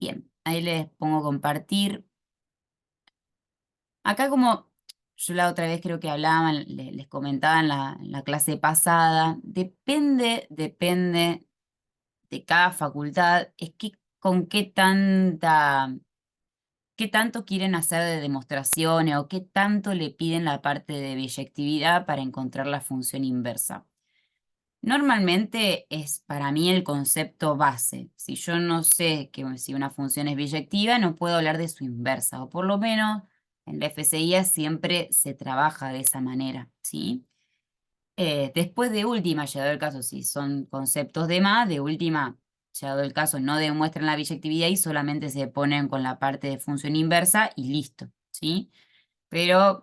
Bien, ahí les pongo compartir. Acá como yo la otra vez creo que hablaban, les comentaba en la clase pasada, depende de cada facultad, es que con qué tanto quieren hacer de demostraciones o qué tanto le piden la parte de biyectividad para encontrar la función inversa. Normalmente es para mí el concepto base. Si yo no sé que si una función es biyectiva, no puedo hablar de su inversa, o por lo menos en la FCIA siempre se trabaja de esa manera, ¿sí? Después de última, llegado el caso, si son conceptos de más, de última, llegado el caso, no demuestran la biyectividad y solamente se ponen con la parte de función inversa y listo, ¿sí? Pero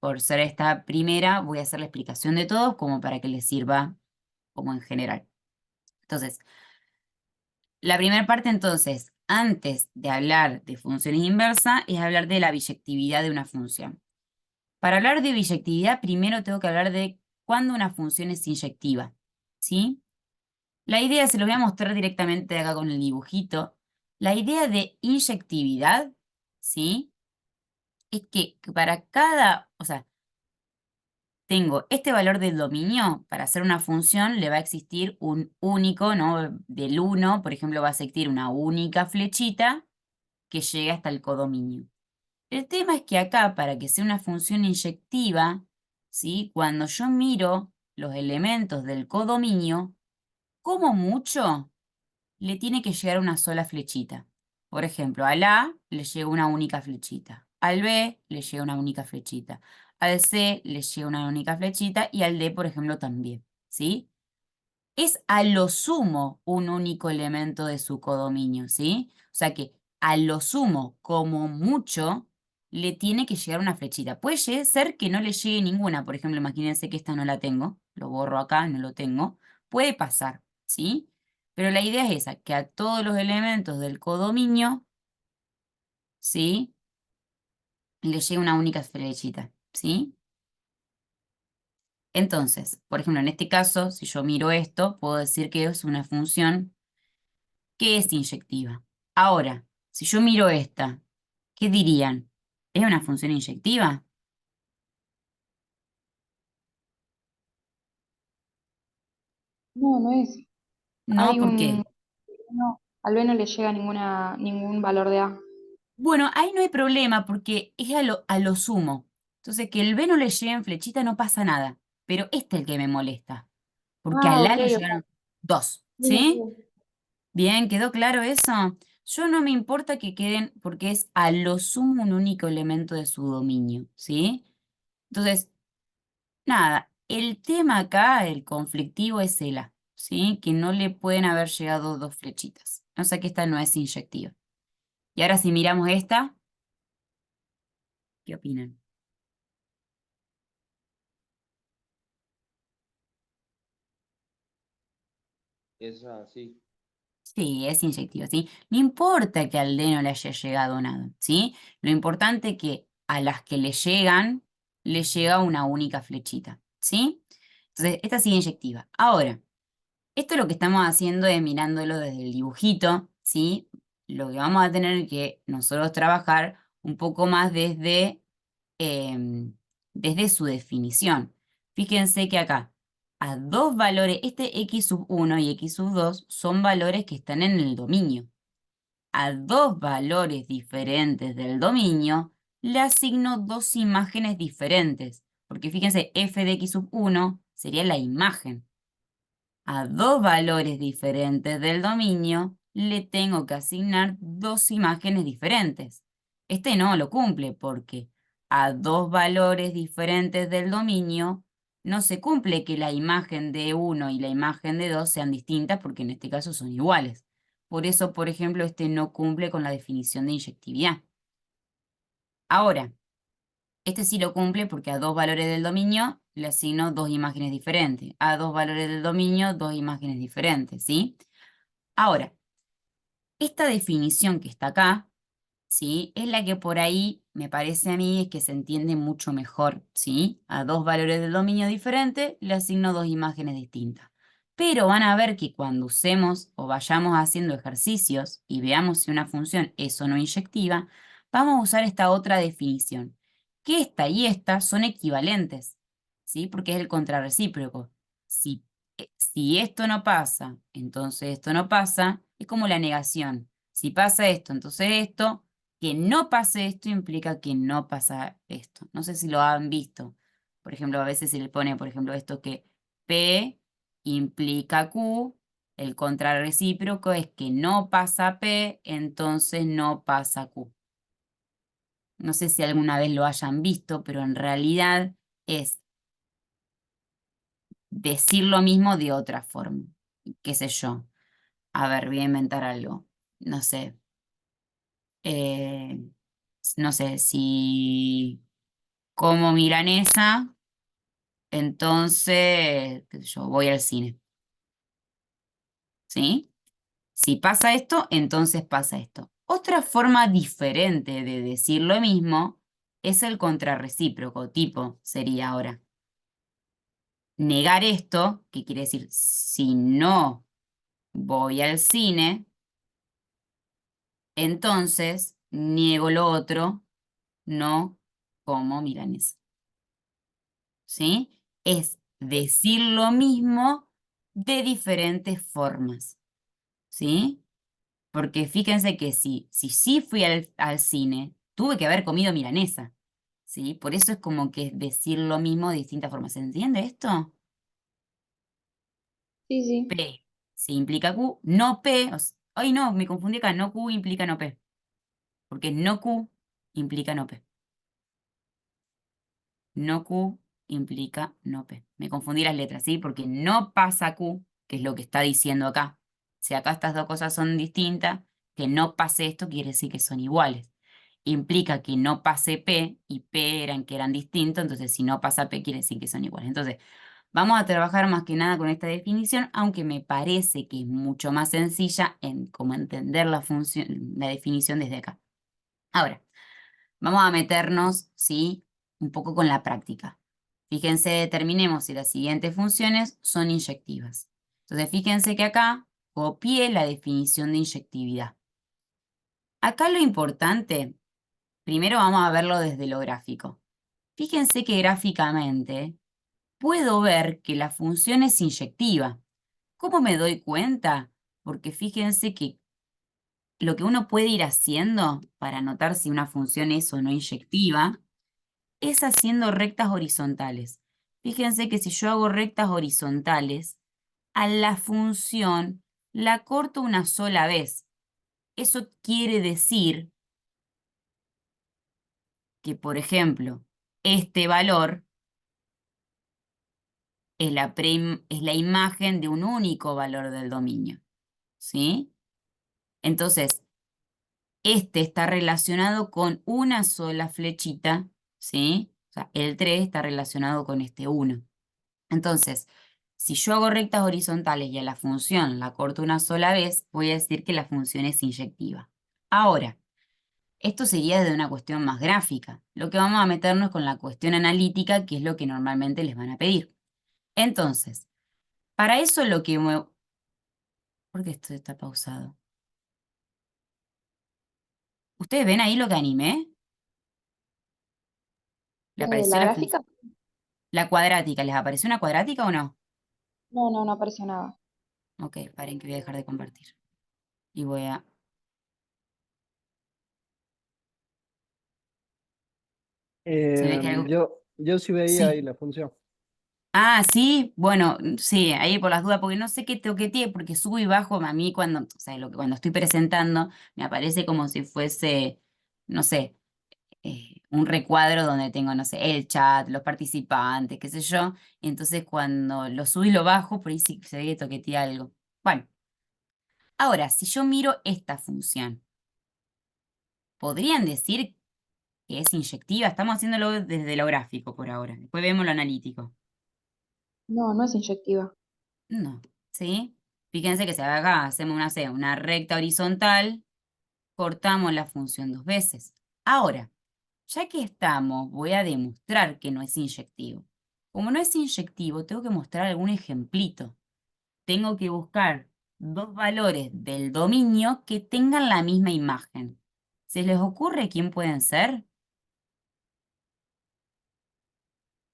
por ser esta primera, voy a hacer la explicación de todos como para que les sirva como en general. Entonces, la primera parte entonces, antes de hablar de funciones inversas, es hablar de la biyectividad de una función. Para hablar de biyectividad, primero tengo que hablar de cuándo una función es inyectiva, ¿sí? La idea, se lo voy a mostrar directamente acá con el dibujito. La idea de inyectividad, ¿sí? Es que para cada, o sea, tengo este valor del dominio, para hacer una función le va a existir un único, ¿no? Del 1, por ejemplo, va a existir una única flechita que llegue hasta el codominio. El tema es que acá, para que sea una función inyectiva, ¿sí? Cuando yo miro los elementos del codominio, como mucho le tiene que llegar una sola flechita. Por ejemplo, al A le llega una única flechita, al B le llega una única flechita, al C le llega una única flechita y al D, por ejemplo, también, ¿sí? Es a lo sumo un único elemento de su codominio, ¿sí? O sea que a lo sumo, como mucho, le tiene que llegar una flechita. Puede ser que no le llegue ninguna, por ejemplo, imagínense que esta no la tengo, lo borro acá, no lo tengo. Puede pasar, ¿sí? Pero la idea es esa, que a todos los elementos del codominio, ¿sí? Le llegue una única flechita, ¿sí? Entonces, por ejemplo, en este caso, si yo miro esto, puedo decir que es una función que es inyectiva. Ahora, si yo miro esta, ¿qué dirían? ¿Es una función inyectiva? No, no es. No, Hay ¿por qué? un... No, al B no le llega ningún valor de A. Bueno, ahí no hay problema porque es a lo sumo. Entonces, que el B no le llegue en flechita no pasa nada. Pero este es el que me molesta. Porque Ah, al A ok, le ok. llegaron dos, Bien, ¿sí? ok. Bien, ¿quedó claro eso? Yo no me importa que queden porque es a lo sumo un único elemento de su dominio, ¿sí? Entonces, nada, el tema acá, el conflictivo es el A, ¿sí? Que no le pueden haber llegado dos flechitas. O sea que esta no es inyectiva. Y ahora si miramos esta, ¿qué opinan? Esa sí. Sí, es inyectiva, ¿sí? No importa que al D no le haya llegado nada, ¿sí? Lo importante es que a las que le llegan, le llega una única flechita, ¿sí? Entonces, esta sí es inyectiva. Ahora, esto lo que estamos haciendo es mirándolo desde el dibujito, ¿sí? Lo que vamos a tener que nosotros trabajar un poco más desde su definición. Fíjense que acá, a dos valores, este x sub 1 y x sub 2 son valores que están en el dominio. A dos valores diferentes del dominio, le asigno dos imágenes diferentes, porque fíjense, f de x sub 1 sería la imagen. A dos valores diferentes del dominio, le tengo que asignar dos imágenes diferentes. Este no lo cumple porque a dos valores diferentes del dominio no se cumple que la imagen de uno y la imagen de 2 sean distintas porque en este caso son iguales. Por eso, por ejemplo, este no cumple con la definición de inyectividad. Ahora, este sí lo cumple porque a dos valores del dominio le asigno dos imágenes diferentes. A dos valores del dominio, dos imágenes diferentes, ¿sí? Ahora, esta definición que está acá, ¿sí? Es la que por ahí me parece a mí es que se entiende mucho mejor, ¿sí? A dos valores del dominio diferente le asigno dos imágenes distintas. Pero van a ver que cuando usemos o vayamos haciendo ejercicios y veamos si una función es o no inyectiva, vamos a usar esta otra definición, que esta y esta son equivalentes, ¿sí? Porque es el contrarrecíproco. Si esto no pasa, entonces esto no pasa, es como la negación. Si pasa esto, entonces esto, que no pase esto implica que no pasa esto. No sé si lo han visto. Por ejemplo, a veces se le pone, por ejemplo, esto que P implica Q, el contrarrecíproco es que no pasa P, entonces no pasa Q. No sé si alguna vez lo hayan visto, pero en realidad es decir lo mismo de otra forma. ¿Qué sé yo? A ver, voy a inventar algo. No sé. Eh, no sé, si como milanesa, entonces, qué sé yo, voy al cine. ¿Sí? Si pasa esto, entonces pasa esto. Otra forma diferente de decir lo mismo es el contrarrecíproco, tipo, sería ahora. Negar esto, que quiere decir, si no voy al cine, entonces niego lo otro, no como milanesa. ¿Sí? Es decir lo mismo de diferentes formas. ¿Sí? Porque fíjense que si sí fui al cine, tuve que haber comido milanesa, ¿sí? Por eso es como que es decir lo mismo de distintas formas. ¿Se entiende esto? Sí, sí. P, si implica Q, no P, ay no, me confundí acá, no Q implica no P, porque no Q implica no P. No Q implica no P. Me confundí las letras, ¿sí? Porque no pasa Q, que es lo que está diciendo acá. Si acá estas dos cosas son distintas, que no pase esto quiere decir que son iguales. Implica que no pase P, y P eran que eran distintos, entonces si no pasa P quiere decir que son iguales. Entonces, vamos a trabajar más que nada con esta definición, aunque me parece que es mucho más sencilla en cómo entender la función, la definición desde acá. Ahora, vamos a meternos, ¿sí? Un poco con la práctica. Fíjense, determinemos si las siguientes funciones son inyectivas. Entonces, fíjense que acá copié la definición de inyectividad. Acá lo importante, primero vamos a verlo desde lo gráfico. Fíjense que gráficamente puedo ver que la función es inyectiva. ¿Cómo me doy cuenta? Porque fíjense que lo que uno puede ir haciendo para notar si una función es o no inyectiva es haciendo rectas horizontales. Fíjense que si yo hago rectas horizontales, a la función la corto una sola vez. Eso quiere decir que, por ejemplo, este valor es la imagen de un único valor del dominio. ¿Sí? Entonces, este está relacionado con una sola flechita, ¿sí? O sea, el 3 está relacionado con este 1. Entonces, si yo hago rectas horizontales y a la función la corto una sola vez, voy a decir que la función es inyectiva. Ahora, esto sería de una cuestión más gráfica. Lo que vamos a meternos con la cuestión analítica, que es lo que normalmente les van a pedir. Entonces, para eso lo que... ¿Por qué esto está pausado? ¿Ustedes ven ahí lo que animé? ¿Le apareció ¿La la función? gráfica? La cuadrática, ¿les apareció una cuadrática o no? No, no, no apareció nada. Ok, paren que voy a dejar de compartir. Y voy a... Se ve que algo... Yo sí veía ahí Sí. la función. Ah, sí, bueno, sí, ahí por las dudas, porque no sé qué toqueteé, porque subo y bajo a mí cuando, o sea, cuando estoy presentando, me aparece como si fuese, no sé, un recuadro donde tengo, no sé, el chat, los participantes, qué sé yo, y entonces cuando lo subo y lo bajo, por ahí sí se ve que toqueteé algo. Bueno, ahora, si yo miro esta función, ¿podrían decir que es inyectiva? Estamos haciéndolo desde lo gráfico por ahora, después vemos lo analítico. No, no es inyectiva. No, ¿sí? Fíjense que si acá hacemos una recta horizontal, cortamos la función dos veces. Ahora, ya que estamos, voy a demostrar que no es inyectivo. Como no es inyectivo, tengo que mostrar algún ejemplito. tengo que buscar dos valores del dominio que tengan la misma imagen. ¿Se les ocurre quién pueden ser?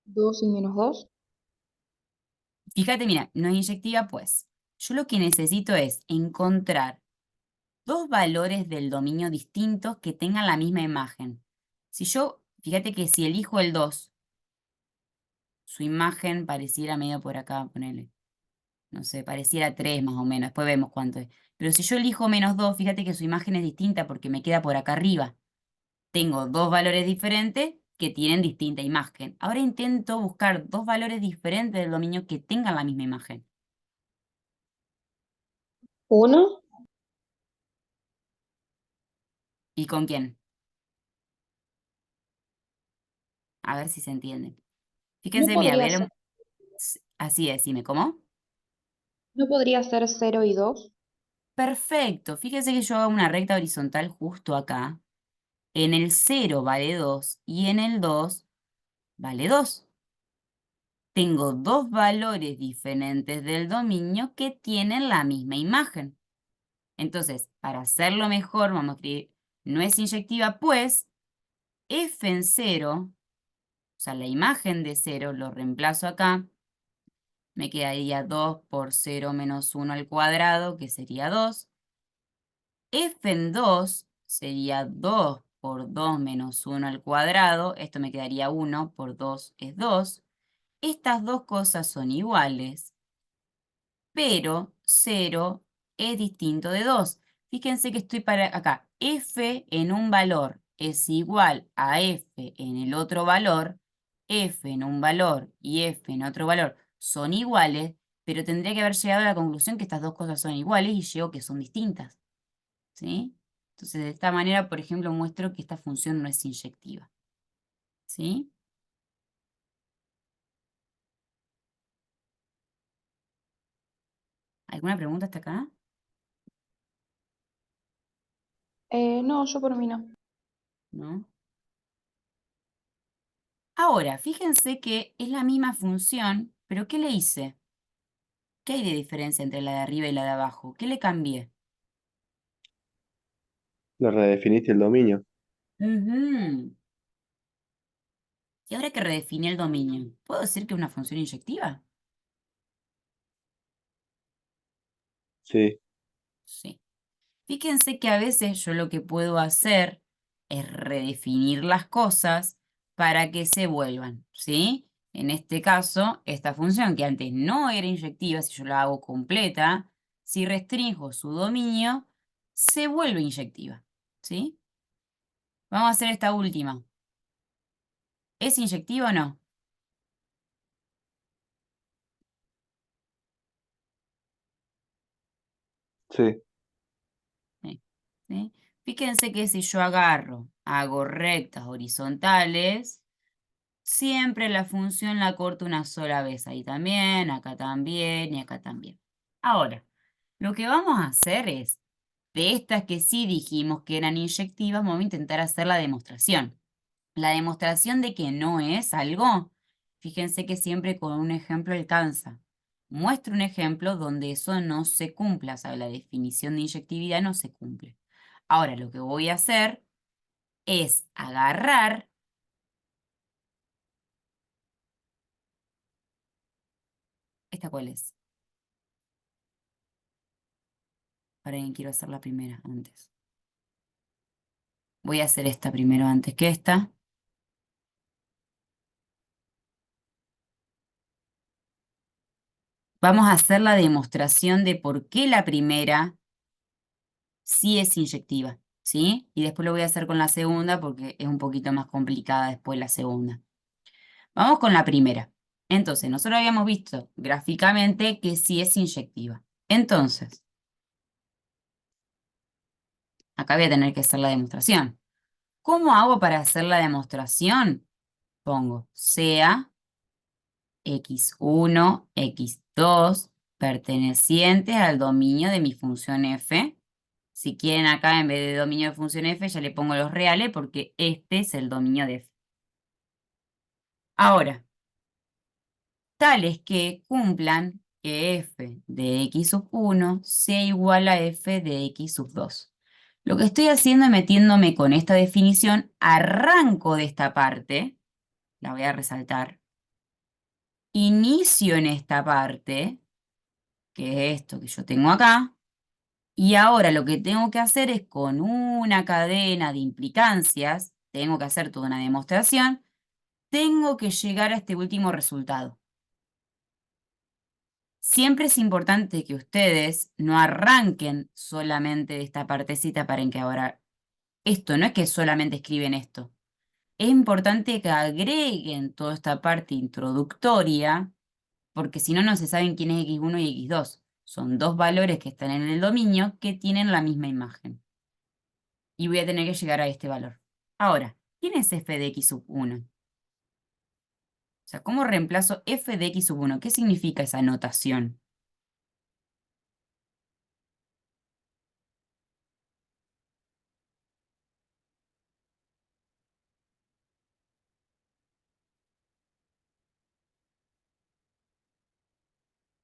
2 y menos 2. Fíjate, mira, no es inyectiva, pues. Yo lo que necesito es encontrar dos valores del dominio distintos que tengan la misma imagen. Fíjate que si elijo el 2, su imagen pareciera medio por acá, ponele. No sé, pareciera 3 más o menos, después vemos cuánto es. Pero si yo elijo menos 2, fíjate que su imagen es distinta porque me queda por acá arriba. Tengo dos valores diferentes que tienen distinta imagen. Ahora intento buscar dos valores diferentes del dominio que tengan la misma imagen. 1. ¿Y con quién? A ver si se entiende. No Fíjense, mira, podría ser, así es, dime, ¿cómo? no podría ser 0 y 2. Perfecto, fíjense que yo hago una recta horizontal justo acá. En el 0 vale 2 y en el 2 vale 2. Tengo dos valores diferentes del dominio que tienen la misma imagen. Entonces, para hacerlo mejor, vamos a escribir, no es inyectiva, pues f en 0, o sea, la imagen de 0, lo reemplazo acá, me quedaría 2 por 0 menos 1 al cuadrado, que sería 2. F en 2 sería 2 por 2 menos 1 al cuadrado, esto me quedaría 1 por 2 es 2. Estas dos cosas son iguales, pero 0 es distinto de 2. Fíjense que estoy para acá. F en un valor es igual a F en el otro valor. F en un valor y F en otro valor son iguales, pero tendría que haber llegado a la conclusión que estas dos cosas son iguales y llego que son distintas. ¿Sí? Entonces, de esta manera, por ejemplo, muestro que esta función no es inyectiva. ¿Sí? ¿Alguna pregunta hasta acá? No, yo por mí no. ¿No? Ahora, fíjense que es la misma función, pero ¿qué le hice? ¿Qué hay de diferencia entre la de arriba y la de abajo? ¿Qué le cambié? Le redefiniste el dominio. Ujú. Y ahora que redefiní el dominio, ¿puedo decir que es una función inyectiva? Sí, Sí. Fíjense que a veces yo lo que puedo hacer es redefinir las cosas para que se vuelvan, ¿sí? En este caso, esta función que antes no era inyectiva, si yo la hago completa, si restringo su dominio, se vuelve inyectiva, ¿sí? Vamos a hacer esta última. ¿Es inyectiva o no? sí, Sí, ¿sí? Fíjense que si yo hago rectas horizontales, siempre la función la corto una sola vez. Ahí también, acá también y acá también. Ahora, lo que vamos a hacer es, de estas que sí dijimos que eran inyectivas, vamos a intentar hacer la demostración. La demostración de que no es algo, fíjense que siempre con un ejemplo alcanza. Muestro un ejemplo donde eso no se cumpla, o sea, la definición de inyectividad no se cumple. Ahora, lo que voy a hacer es agarrar, ¿esta cuál es? Para quien quiero hacer la primera antes. Voy a hacer esta primero antes que esta. Vamos a hacer la demostración de por qué la primera sí es inyectiva, ¿sí? Y después lo voy a hacer con la segunda porque es un poquito más complicada después la segunda. Vamos con la primera. Entonces, nosotros habíamos visto gráficamente que sí es inyectiva. Entonces, acá voy a tener que hacer la demostración. ¿Cómo hago para hacer la demostración? Pongo sea x1, x2, pertenecientes al dominio de mi función f. Si quieren acá, en vez de dominio de función f, ya le pongo los reales porque este es el dominio de f. Ahora, tales que cumplan que f de x sub 1 sea igual a f de x sub 2. Lo que estoy haciendo es metiéndome con esta definición, arranco de esta parte, la voy a resaltar, inicio en esta parte, que es esto que yo tengo acá, y ahora lo que tengo que hacer es con una cadena de implicancias, tengo que hacer toda una demostración, tengo que llegar a este último resultado. Siempre es importante que ustedes no arranquen solamente de esta partecita para en que ahora, esto no es que solamente escriben esto, es importante que agreguen toda esta parte introductoria, porque si no, no se saben quién es x1 y x2. Son dos valores que están en el dominio que tienen la misma imagen. Y voy a tener que llegar a este valor. Ahora, ¿quién es f de x sub 1? O sea, ¿cómo reemplazo f de x sub 1? ¿Qué significa esa notación?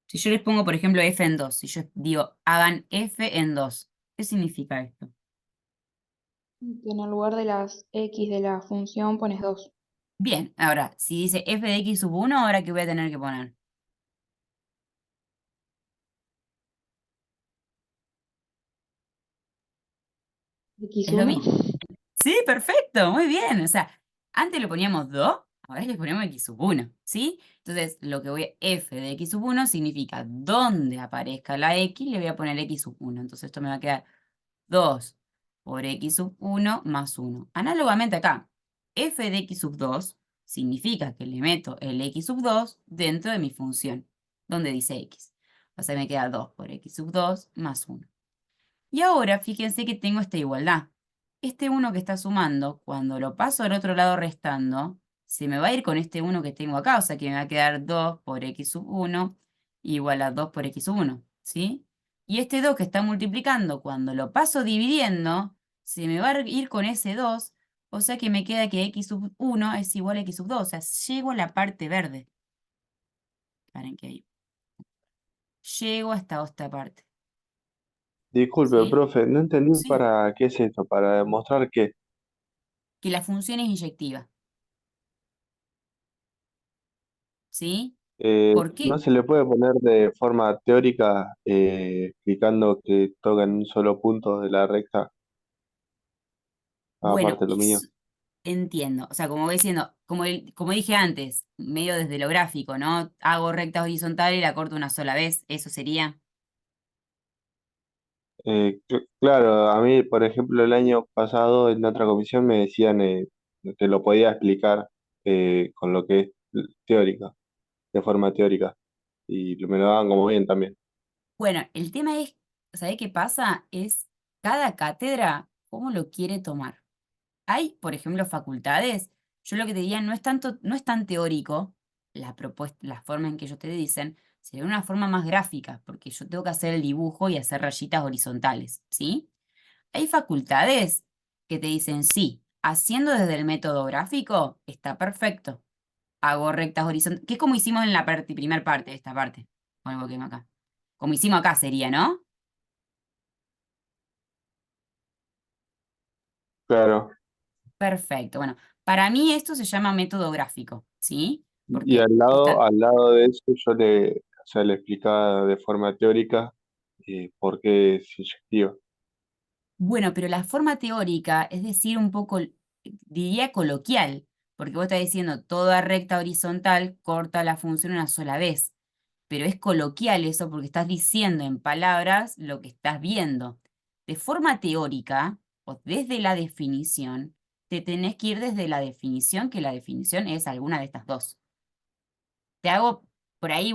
Si yo les pongo, por ejemplo, f en 2, si yo digo, hagan f en 2, ¿qué significa esto? Que en el lugar de las x de la función pones 2. Bien, ahora, si dice f de x sub 1, ¿ahora qué voy a tener que poner? Es lo x1. mismo. Sí, perfecto, muy bien. O sea, antes le poníamos 2, ahora le ponemos x sub 1, ¿sí? Entonces, lo que voy f de x sub 1 significa donde aparezca la x, le voy a poner x sub 1. Entonces, esto me va a quedar 2 por x sub 1 más 1. Análogamente acá, f de x sub 2 significa que le meto el x sub 2 dentro de mi función, donde dice x. O sea, me queda 2 por x sub 2 más 1. Y ahora fíjense que tengo esta igualdad. Este 1 que está sumando, cuando lo paso al otro lado restando, se me va a ir con este 1 que tengo acá, o sea que me va a quedar 2 por x sub 1 igual a 2 por x sub 1, ¿sí? Y este 2 que está multiplicando, cuando lo paso dividiendo, se me va a ir con ese 2, o sea que me queda que x sub 1 es igual a x sub 2, o sea, llego a la parte verde. Paren que ahí. Llego hasta esta parte, Disculpe, ¿sí? profe, no entendí Sí. para qué es esto, para demostrar que Que la función es inyectiva, ¿sí? ¿Por no qué? se le puede poner de forma teórica explicando que toca en un solo punto de la recta, aparte Bueno, del dominio. entiendo. O sea, como voy diciendo, como dije antes, medio desde lo gráfico, ¿no? Hago recta horizontal y la corto una sola vez, eso sería. Claro, a mí, por ejemplo, el año pasado en otra comisión me decían que lo podía explicar con lo que es teórica, de forma teórica, y me lo daban como bien también. Bueno, el tema es, ¿sabés qué pasa? Es cada cátedra, cómo lo quiere tomar. Hay, por ejemplo, facultades, yo lo que te diría no es tanto, no es tan teórico la propuesta, la forma en que ellos te dicen, sería una forma más gráfica, porque yo tengo que hacer el dibujo y hacer rayitas horizontales, ¿sí? Hay facultades que te dicen, sí, haciendo desde el método gráfico, está perfecto. Hago rectas horizontales, que es como hicimos en la primer parte de esta parte. Algo que acá. Como hicimos acá sería, ¿no? Claro, Perfecto. Bueno, para mí esto se llama método gráfico, ¿sí? y Porque al lado de eso yo o sea, le explicaba de forma teórica por qué es inyectivo. bueno, pero la forma teórica, es decir, un poco, diría coloquial, porque vos estás diciendo toda recta horizontal corta la función una sola vez, pero es coloquial eso porque estás diciendo en palabras lo que estás viendo. De forma teórica, o desde la definición, te tenés que ir desde la definición, que la definición es alguna de estas dos. Te hago, por ahí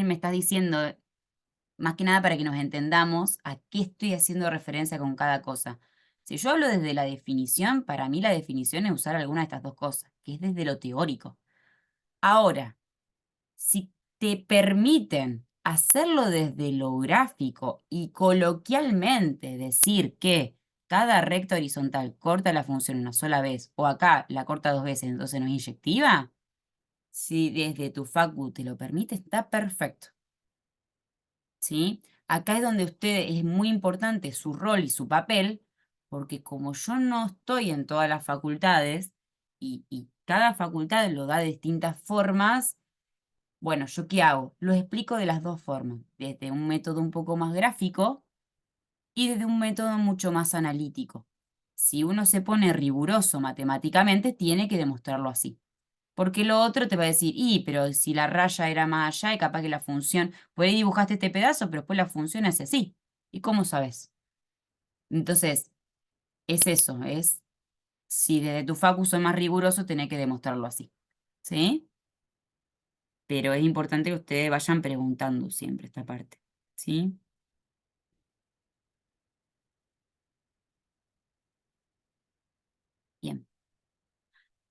me estás diciendo, más que nada para que nos entendamos a qué estoy haciendo referencia con cada cosa. Si yo hablo desde la definición, para mí la definición es usar alguna de estas dos cosas, que es desde lo teórico. Ahora, si te permiten hacerlo desde lo gráfico y coloquialmente decir que cada recta horizontal corta la función una sola vez, o acá la corta dos veces, entonces no es inyectiva, si desde tu facu te lo permite, está perfecto. ¿sí? Acá es donde usted es muy importante su rol y su papel, porque como yo no estoy en todas las facultades y cada facultad lo da de distintas formas, bueno, ¿yo qué hago? Lo explico de las dos formas, desde un método un poco más gráfico y desde un método mucho más analítico. Si uno se pone riguroso matemáticamente, tiene que demostrarlo así. Porque lo otro te va a decir, pero si la raya era más allá y capaz que la función, por ahí dibujaste este pedazo, pero después la función es así. ¿Y cómo sabes? Entonces, es eso, es si desde tu facu sos más riguroso, tenés que demostrarlo así. ¿Sí? Pero es importante que ustedes vayan preguntando siempre esta parte. ¿Sí? Bien.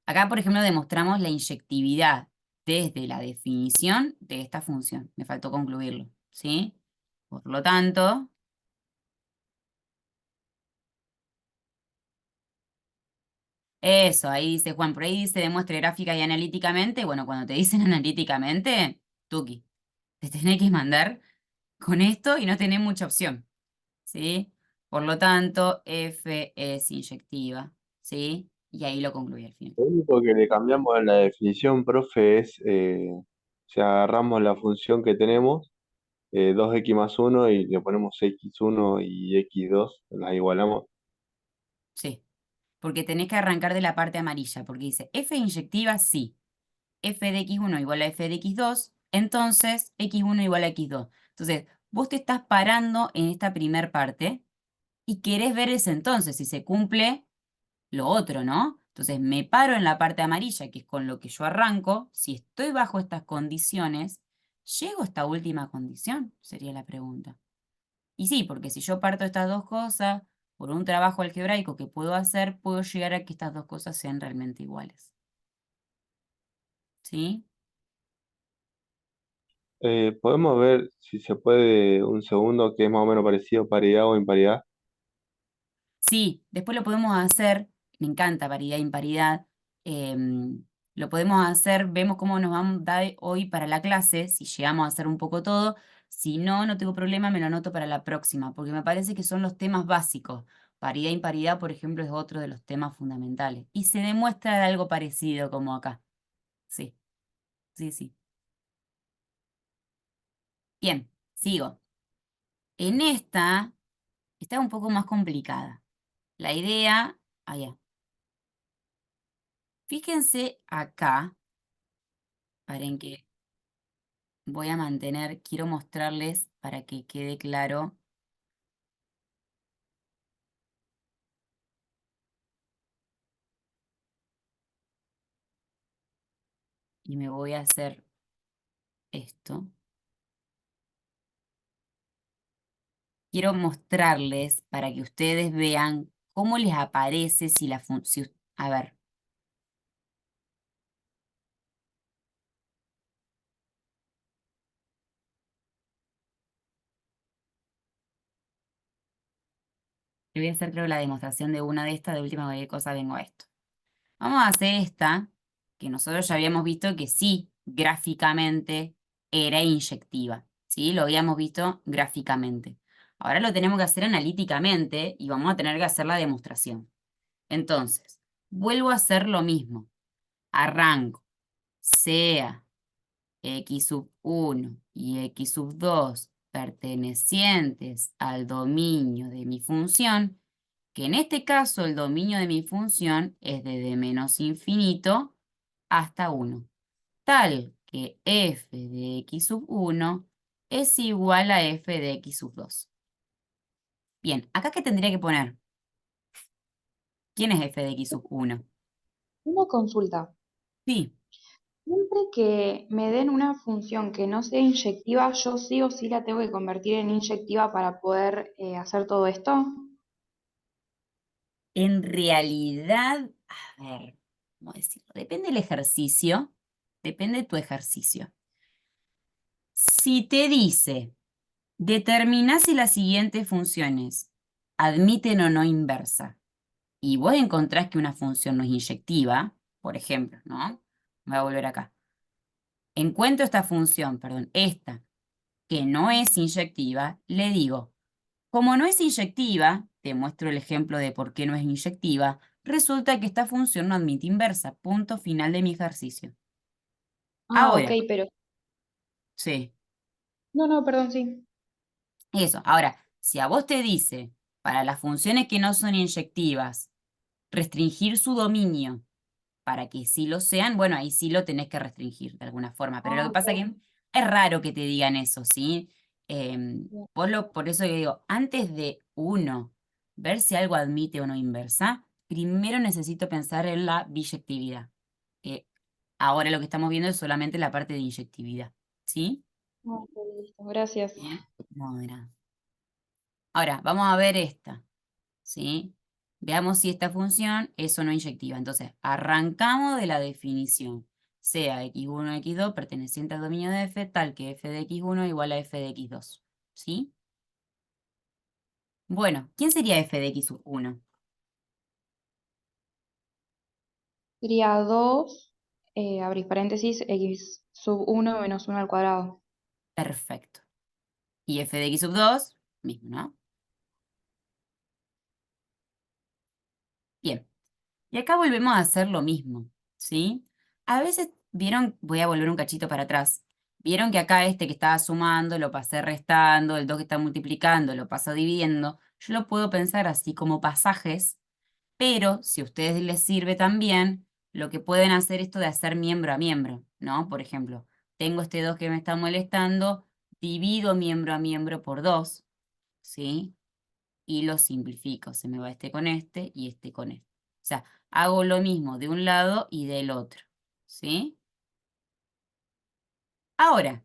Acá, por ejemplo, demostramos la inyectividad desde la definición de esta función. Me faltó concluirlo. ¿Sí? Por lo tanto, eso, ahí dice Juan, por ahí dice demuestre gráfica y analíticamente. Bueno, cuando te dicen analíticamente, tuki, te tenés que mandar con esto y no tenés mucha opción, ¿sí? Por lo tanto, F es inyectiva, ¿sí? Y ahí lo concluí al final. Lo único que le cambiamos en la definición, profe, es si agarramos la función que tenemos, 2x más 1 y le ponemos x1 y x2, las igualamos. Sí, porque tenés que arrancar de la parte amarilla, porque dice F inyectiva, sí. F de x1 igual a F de x2, entonces x1 igual a x2. Entonces, vos te estás parando en esta primer parte y querés ver ese entonces, si se cumple lo otro, ¿no? Entonces me paro en la parte amarilla, que es con lo que yo arranco. Si estoy bajo estas condiciones, ¿llego a esta última condición? Sería la pregunta. Y sí, porque si yo parto estas dos cosas por un trabajo algebraico que puedo hacer, puedo llegar a que estas dos cosas sean realmente iguales. ¿Sí? Podemos ver si se puede un segundo, que es más o menos parecido, paridad o imparidad. Sí, después lo podemos hacer, me encanta paridad e imparidad, lo podemos hacer, vemos cómo nos vamos a dar hoy para la clase, si llegamos a hacer un poco todo, si no, no tengo problema, me lo anoto para la próxima, porque me parece que son los temas básicos. Paridad e imparidad, por ejemplo, es otro de los temas fundamentales. Y se demuestra algo parecido como acá. Sí, sí, sí. Bien, sigo. En esta está un poco más complicada. La idea, allá. Fíjense acá. Paren que voy a mantener, quiero mostrarles para que quede claro y me voy a hacer esto. Quiero mostrarles para que ustedes vean cómo les aparece si la función... A ver, le voy a hacer creo la demostración de una de estas, de última cualquier cosa vengo a esto. Vamos a hacer esta, que nosotros ya habíamos visto que sí, gráficamente era inyectiva. ¿Sí? Lo habíamos visto gráficamente. Ahora lo tenemos que hacer analíticamente y vamos a tener que hacer la demostración. Entonces, vuelvo a hacer lo mismo. Arranco, sea x sub 1 y x sub 2 pertenecientes al dominio de mi función, que en este caso el dominio de mi función es desde menos infinito hasta 1, tal que f de x sub 1 es igual a f de x sub 2. Bien, ¿acá qué tendría que poner? ¿Quién es f de x sub 1? Una consulta. Sí. Siempre que me den una función que no sea inyectiva, yo sí o sí la tengo que convertir en inyectiva para poder hacer todo esto. En realidad, a ver, ¿cómo decirlo? Depende del ejercicio, depende de tu ejercicio. Si te dice, determina si las siguientes funciones admiten o no inversa, y vos encontrás que una función no es inyectiva, por ejemplo, ¿no? Voy a volver acá. Encuentro esta función, perdón, esta, que no es inyectiva, le digo, como no es inyectiva, te muestro el ejemplo de por qué no es inyectiva, resulta que esta función no admite inversa, punto final de mi ejercicio. Ah, ok, Ahora, pero... sí, No, no, perdón, sí. eso. Ahora, si a vos te dice, para las funciones que no son inyectivas, restringir su dominio para que sí lo sean, bueno, ahí sí lo tenés que restringir de alguna forma. Pero lo Ah, que pasa ok. que es raro que te digan eso, ¿sí? Bien. Por eso yo digo, antes de uno ver si algo admite o no inversa, primero necesito pensar en la biyectividad. Eh, Ahora lo que estamos viendo es solamente la parte de inyectividad, ¿sí? Ah, ok, listo, gracias. Bien. No, de nada. Ahora, vamos a ver esta, ¿sí? Veamos si esta función es o no inyectiva. Entonces, arrancamos de la definición. Sea x1 x2 perteneciente al dominio de f, tal que f de x1 igual a f de x2. ¿Sí? Bueno, ¿quién sería f de x1? Sería 2 abrís paréntesis, x sub uno menos uno al cuadrado. Perfecto. Y f de x2, mismo, ¿no? Bien. Y acá volvemos a hacer lo mismo, ¿sí? A veces, vieron, voy a volver un cachito para atrás. Vieron que acá este que estaba sumando lo pasé restando, el 2 que está multiplicando lo paso dividiendo. Yo lo puedo pensar así como pasajes, pero si a ustedes les sirve también, lo que pueden hacer esto de hacer miembro a miembro, ¿no? Por ejemplo, tengo este 2 que me está molestando, divido miembro a miembro por 2, ¿sí? Y lo simplifico. Se me va este con este y este con este. O sea, hago lo mismo de un lado y del otro, ¿sí? Ahora,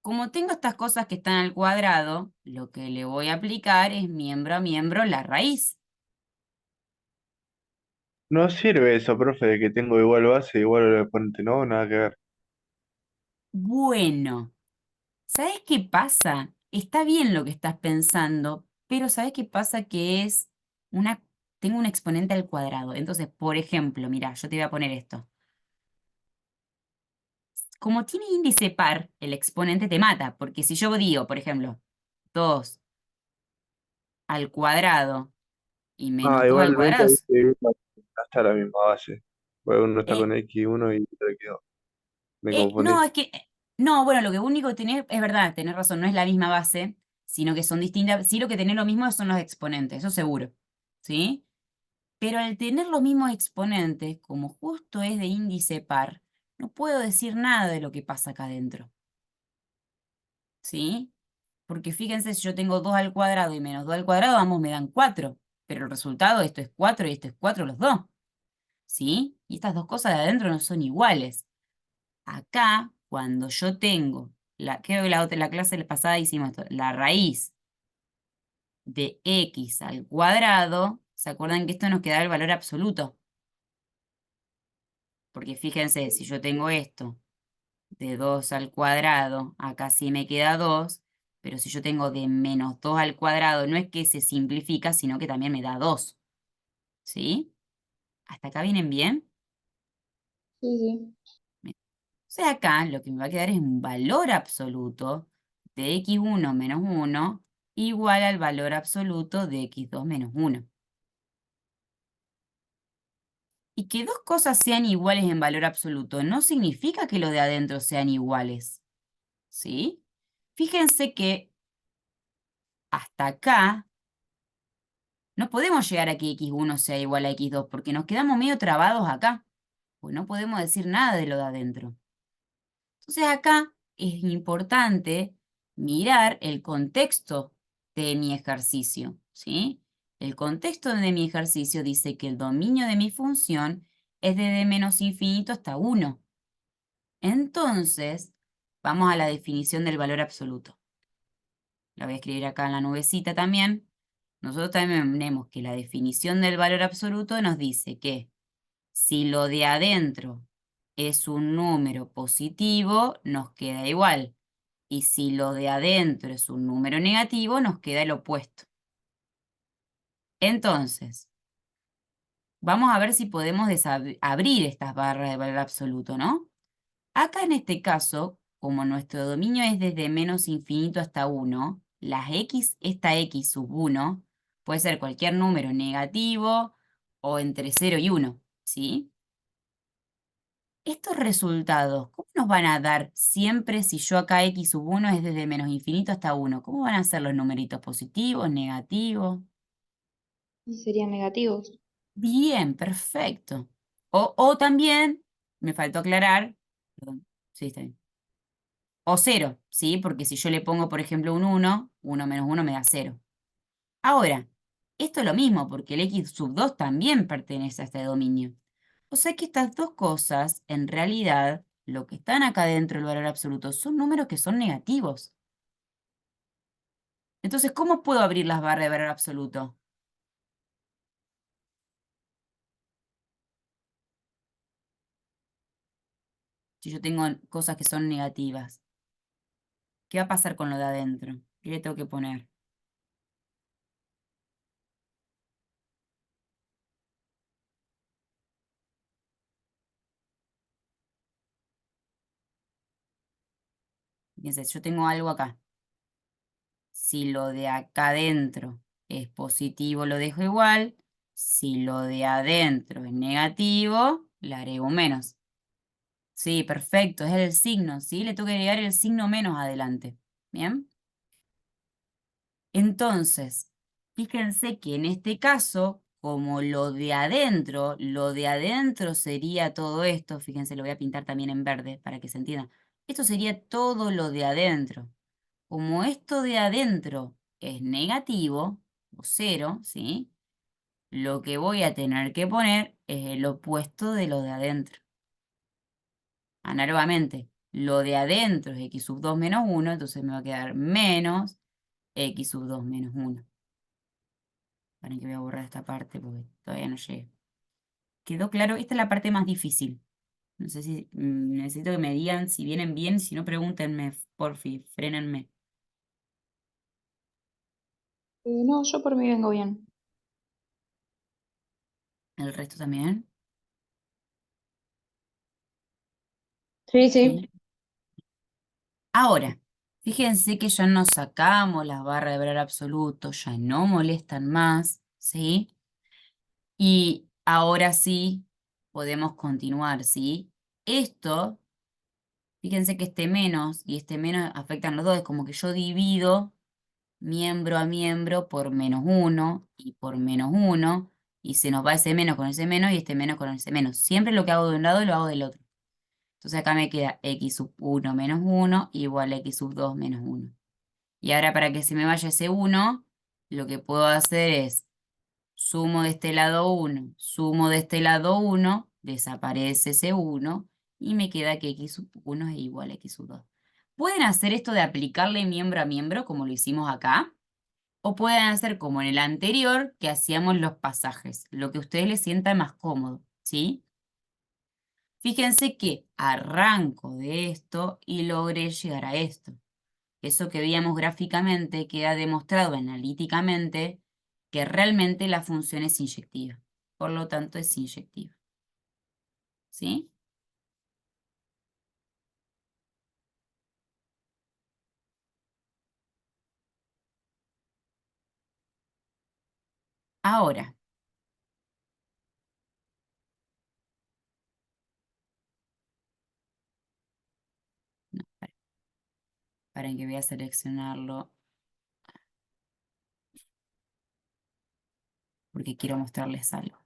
como tengo estas cosas que están al cuadrado, lo que le voy a aplicar es miembro a miembro la raíz. No sirve eso, profe, de que tengo igual base, igual exponente, no, nada que ver. Bueno, ¿sabes qué pasa? Está bien lo que estás pensando, pero ¿sabes qué pasa? Que es una, tengo un exponente al cuadrado. Entonces, por ejemplo, mira, yo te voy a poner esto. Como tiene índice par, el exponente te mata, porque si yo digo, por ejemplo, 2 al cuadrado y menos Ah, 2 al igualmente cuadrado, ahí no está la misma base. Porque uno está eh, con X1 y otro X2. Me no, confundí. es que, no, bueno, lo que único que tenés, es verdad, tenés razón, no es la misma base, sino que son distintas, sí lo que tenés lo mismo son los exponentes, eso seguro, ¿sí? Pero al tener los mismos exponentes, como justo es de índice par, no puedo decir nada de lo que pasa acá adentro, ¿sí? Porque fíjense, si yo tengo 2 al cuadrado y menos 2 al cuadrado, ambos me dan 4. Pero el resultado, esto es 4 y esto es 4 los dos. ¿Sí? Y estas dos cosas de adentro no son iguales. Acá, cuando yo tengo, creo que la clase pasada hicimos esto, la raíz de x al cuadrado, ¿se acuerdan que esto nos queda el valor absoluto? Porque fíjense, si yo tengo esto de 2 al cuadrado, acá sí me queda 2, pero si yo tengo de menos 2 al cuadrado, no es que se simplifica, sino que también me da 2, ¿sí? ¿Hasta acá vienen bien? Sí, sí. Bien. O sea, acá lo que me va a quedar es un valor absoluto de x1 menos 1 igual al valor absoluto de x2 menos 1. Y que dos cosas sean iguales en valor absoluto no significa que los de adentro sean iguales, ¿sí? Fíjense que hasta acá no podemos llegar a que x1 sea igual a x2 porque nos quedamos medio trabados acá, pues no podemos decir nada de lo de adentro. Entonces acá es importante mirar el contexto de mi ejercicio, ¿sí? El contexto de mi ejercicio dice que el dominio de mi función es desde menos infinito hasta 1. Entonces, vamos a la definición del valor absoluto. La voy a escribir acá en la nubecita también. Nosotros también tenemos que la definición del valor absoluto nos dice que si lo de adentro es un número positivo, nos queda igual. Y si lo de adentro es un número negativo, nos queda el opuesto. Entonces, vamos a ver si podemos abrir estas barras de valor absoluto, ¿no? Acá en este caso, como nuestro dominio es desde menos infinito hasta 1, esta x sub 1 puede ser cualquier número negativo o entre 0 y 1, ¿sí? Estos resultados, ¿cómo nos van a dar siempre si yo acá x sub 1 es desde menos infinito hasta 1? ¿Cómo van a ser los numeritos positivos, negativos? Y serían negativos. Bien, perfecto. O también, me faltó aclarar, perdón, sí, está bien. O 0, ¿sí? Porque si yo le pongo, por ejemplo, un 1, 1 menos 1 me da 0. Ahora, esto es lo mismo, porque el x sub 2 también pertenece a este dominio. O sea que estas dos cosas, en realidad, lo que están acá dentro del valor absoluto, son números que son negativos. Entonces, ¿cómo puedo abrir las barras de valor absoluto? Si yo tengo cosas que son negativas. ¿Qué va a pasar con lo de adentro? ¿Qué le tengo que poner? Fíjense, yo tengo algo acá. Si lo de acá adentro es positivo, lo dejo igual. Si lo de adentro es negativo, le agrego un menos. Sí, perfecto, es el signo, ¿sí? Le tengo que agregar el signo menos adelante. ¿Bien? Entonces, fíjense que en este caso, como lo de adentro sería todo esto, fíjense, lo voy a pintar también en verde para que se entienda. Esto sería todo lo de adentro. Como esto de adentro es negativo, o 0, ¿sí? Lo que voy a tener que poner es el opuesto de lo de adentro. Análogamente, lo de adentro es x sub 2 menos 1, entonces me va a quedar menos x sub 2 menos 1. Para que voy a borrar esta parte porque todavía no llegué. ¿Quedó claro? Esta es la parte más difícil. No sé si necesito que me digan si vienen bien, si no pregúntenme, porfi, frénenme. No, yo por mí vengo bien. ¿El resto también? Sí, sí. Sí. Ahora, fíjense que ya nos sacamos las barras de valor absoluto, ya no molestan más, ¿sí? Y ahora sí podemos continuar, ¿sí? Esto, fíjense que este menos y este menos afectan los dos, es como que yo divido miembro a miembro por menos 1 y por menos 1, y se nos va ese menos con ese menos y este menos con ese menos. Siempre lo que hago de un lado lo hago del otro. Entonces acá me queda x sub 1 menos 1 igual a x sub 2 menos 1. Y ahora para que se me vaya ese 1, lo que puedo hacer es sumo de este lado 1, sumo de este lado 1, desaparece ese 1 y me queda que x sub 1 es igual a x sub 2. Pueden hacer esto de aplicarle miembro a miembro como lo hicimos acá, o pueden hacer como en el anterior que hacíamos los pasajes, lo que a ustedes les sienta más cómodo, ¿sí? Fíjense que arranco de esto y logré llegar a esto. Eso que veíamos gráficamente queda demostrado analíticamente que realmente la función es inyectiva. Por lo tanto, es inyectiva. ¿Sí? Ahora, no, para que voy a seleccionarlo porque quiero mostrarles algo.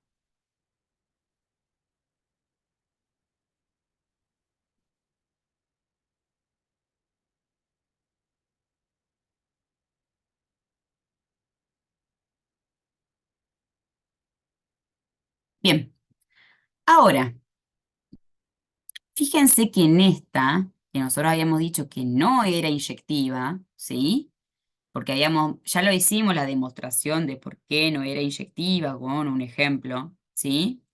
Bien, ahora, fíjense que en esta, que nosotros habíamos dicho que no era inyectiva, ¿sí? Porque ya lo hicimos la demostración de por qué no era inyectiva con un ejemplo, ¿sí?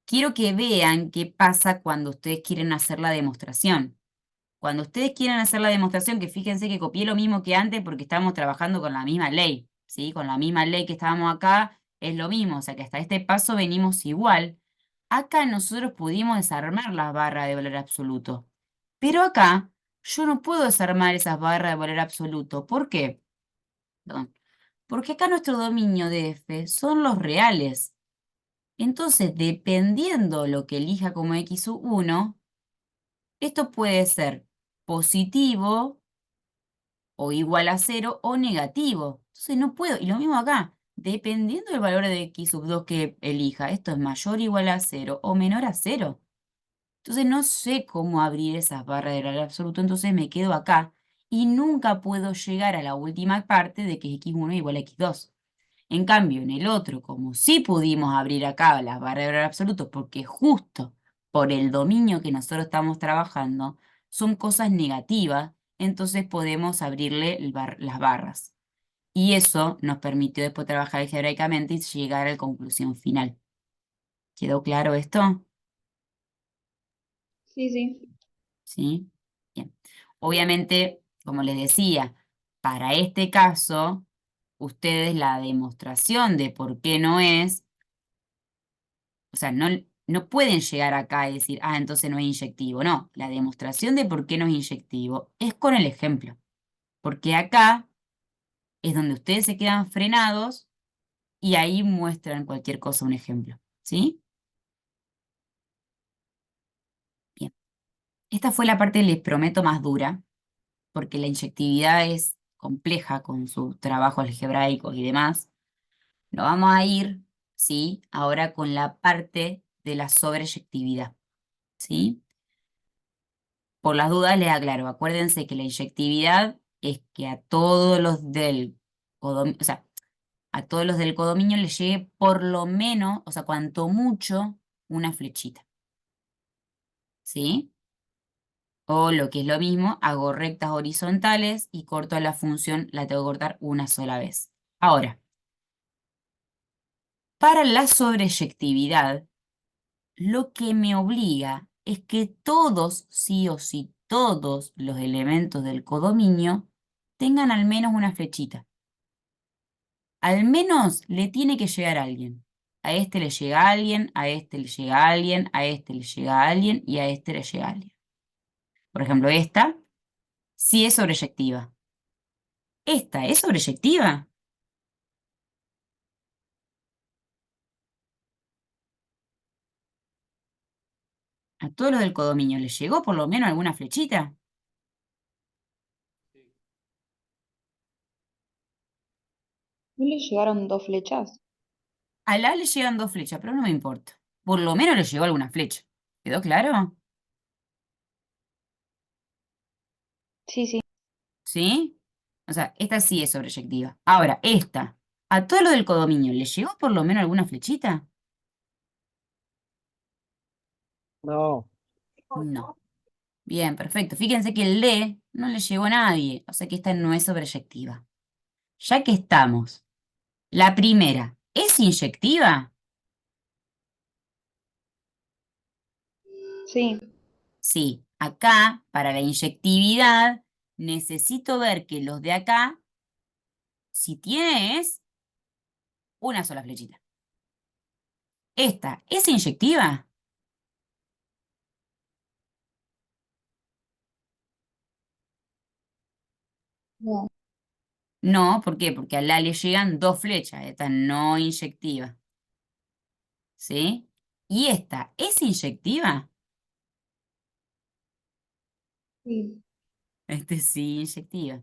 Quiero que vean qué pasa cuando ustedes quieren hacer la demostración. Cuando ustedes quieren hacer la demostración, que fíjense que copié lo mismo que antes porque estamos trabajando con la misma ley, ¿sí? Con la misma ley que estábamos acá, es lo mismo, o sea que hasta este paso venimos igual. Acá nosotros pudimos desarmar las barras de valor absoluto, Pero acá yo no puedo desarmar esas barras de valor absoluto. ¿Por qué? Perdón. Porque acá nuestro dominio de f son los reales. Entonces, dependiendo lo que elija como x1, esto puede ser positivo o igual a 0 o negativo. Entonces no puedo, y lo mismo acá, dependiendo del valor de x2 que elija, esto es mayor o igual a 0 o menor a 0. Entonces no sé cómo abrir esas barras de valor absoluto, entonces me quedo acá y nunca puedo llegar a la última parte de que x1 igual a x2. En cambio, en el otro, como sí pudimos abrir acá las barras de valor absoluto, porque justo por el dominio que nosotros estamos trabajando, son cosas negativas, entonces podemos abrirle las barras. Y eso nos permitió después trabajar algebraicamente y llegar a la conclusión final. ¿Quedó claro esto? Sí, sí. ¿Sí? Bien. Obviamente, como les decía, para este caso, ustedes la demostración de por qué no es, o sea, no pueden llegar acá y decir, ah, entonces no es inyectivo. No, la demostración de por qué no es inyectivo es con el ejemplo. Porque acá es donde ustedes se quedan frenados y ahí muestran cualquier cosa, un ejemplo. ¿Sí? Bien. Esta fue la parte, les prometo, más dura, porque la inyectividad es compleja con sus trabajos algebraicos y demás. Nos vamos a ir, ¿sí? Ahora con la parte de la sobreyectividad, ¿sí? Por las dudas les aclaro, acuérdense que la inyectividad es que a todos los del codominio, o sea, a todos los del codominio les llegue por lo menos, o sea, cuanto mucho, una flechita, ¿sí? O lo que es lo mismo, hago rectas horizontales y corto la función, la tengo que cortar una sola vez. Ahora, para la sobreyectividad, lo que me obliga es que todos, sí o sí, todos los elementos del codominio tengan al menos una flechita. Al menos le tiene que llegar a alguien. A este le llega a alguien, a este le llega a alguien, a este le llega a alguien y a este le llega a alguien. Por ejemplo, esta sí es sobreyectiva. ¿Esta es sobreyectiva? ¿A todos los del codominio les llegó por lo menos alguna flechita? ¿No le llegaron dos flechas? A la le llegan dos flechas, pero no me importa. Por lo menos le llegó alguna flecha. ¿Quedó claro? Sí, sí. ¿Sí? O sea, esta sí es sobreyectiva. Ahora, esta, ¿a todo lo del codominio le llegó por lo menos alguna flechita? No, No. Bien, perfecto. Fíjense que el D no le llegó a nadie, o sea que esta no es sobreyectiva. Ya que estamos, la primera, ¿es inyectiva? Sí. Sí. Acá, para la inyectividad, necesito ver que los de acá, si tiene es una sola flechita. ¿Esta es inyectiva? No. No, ¿por qué? Porque a la le llegan dos flechas, esta no inyectiva. ¿Sí? ¿Y esta es inyectiva? Sí. Este sí, inyectiva.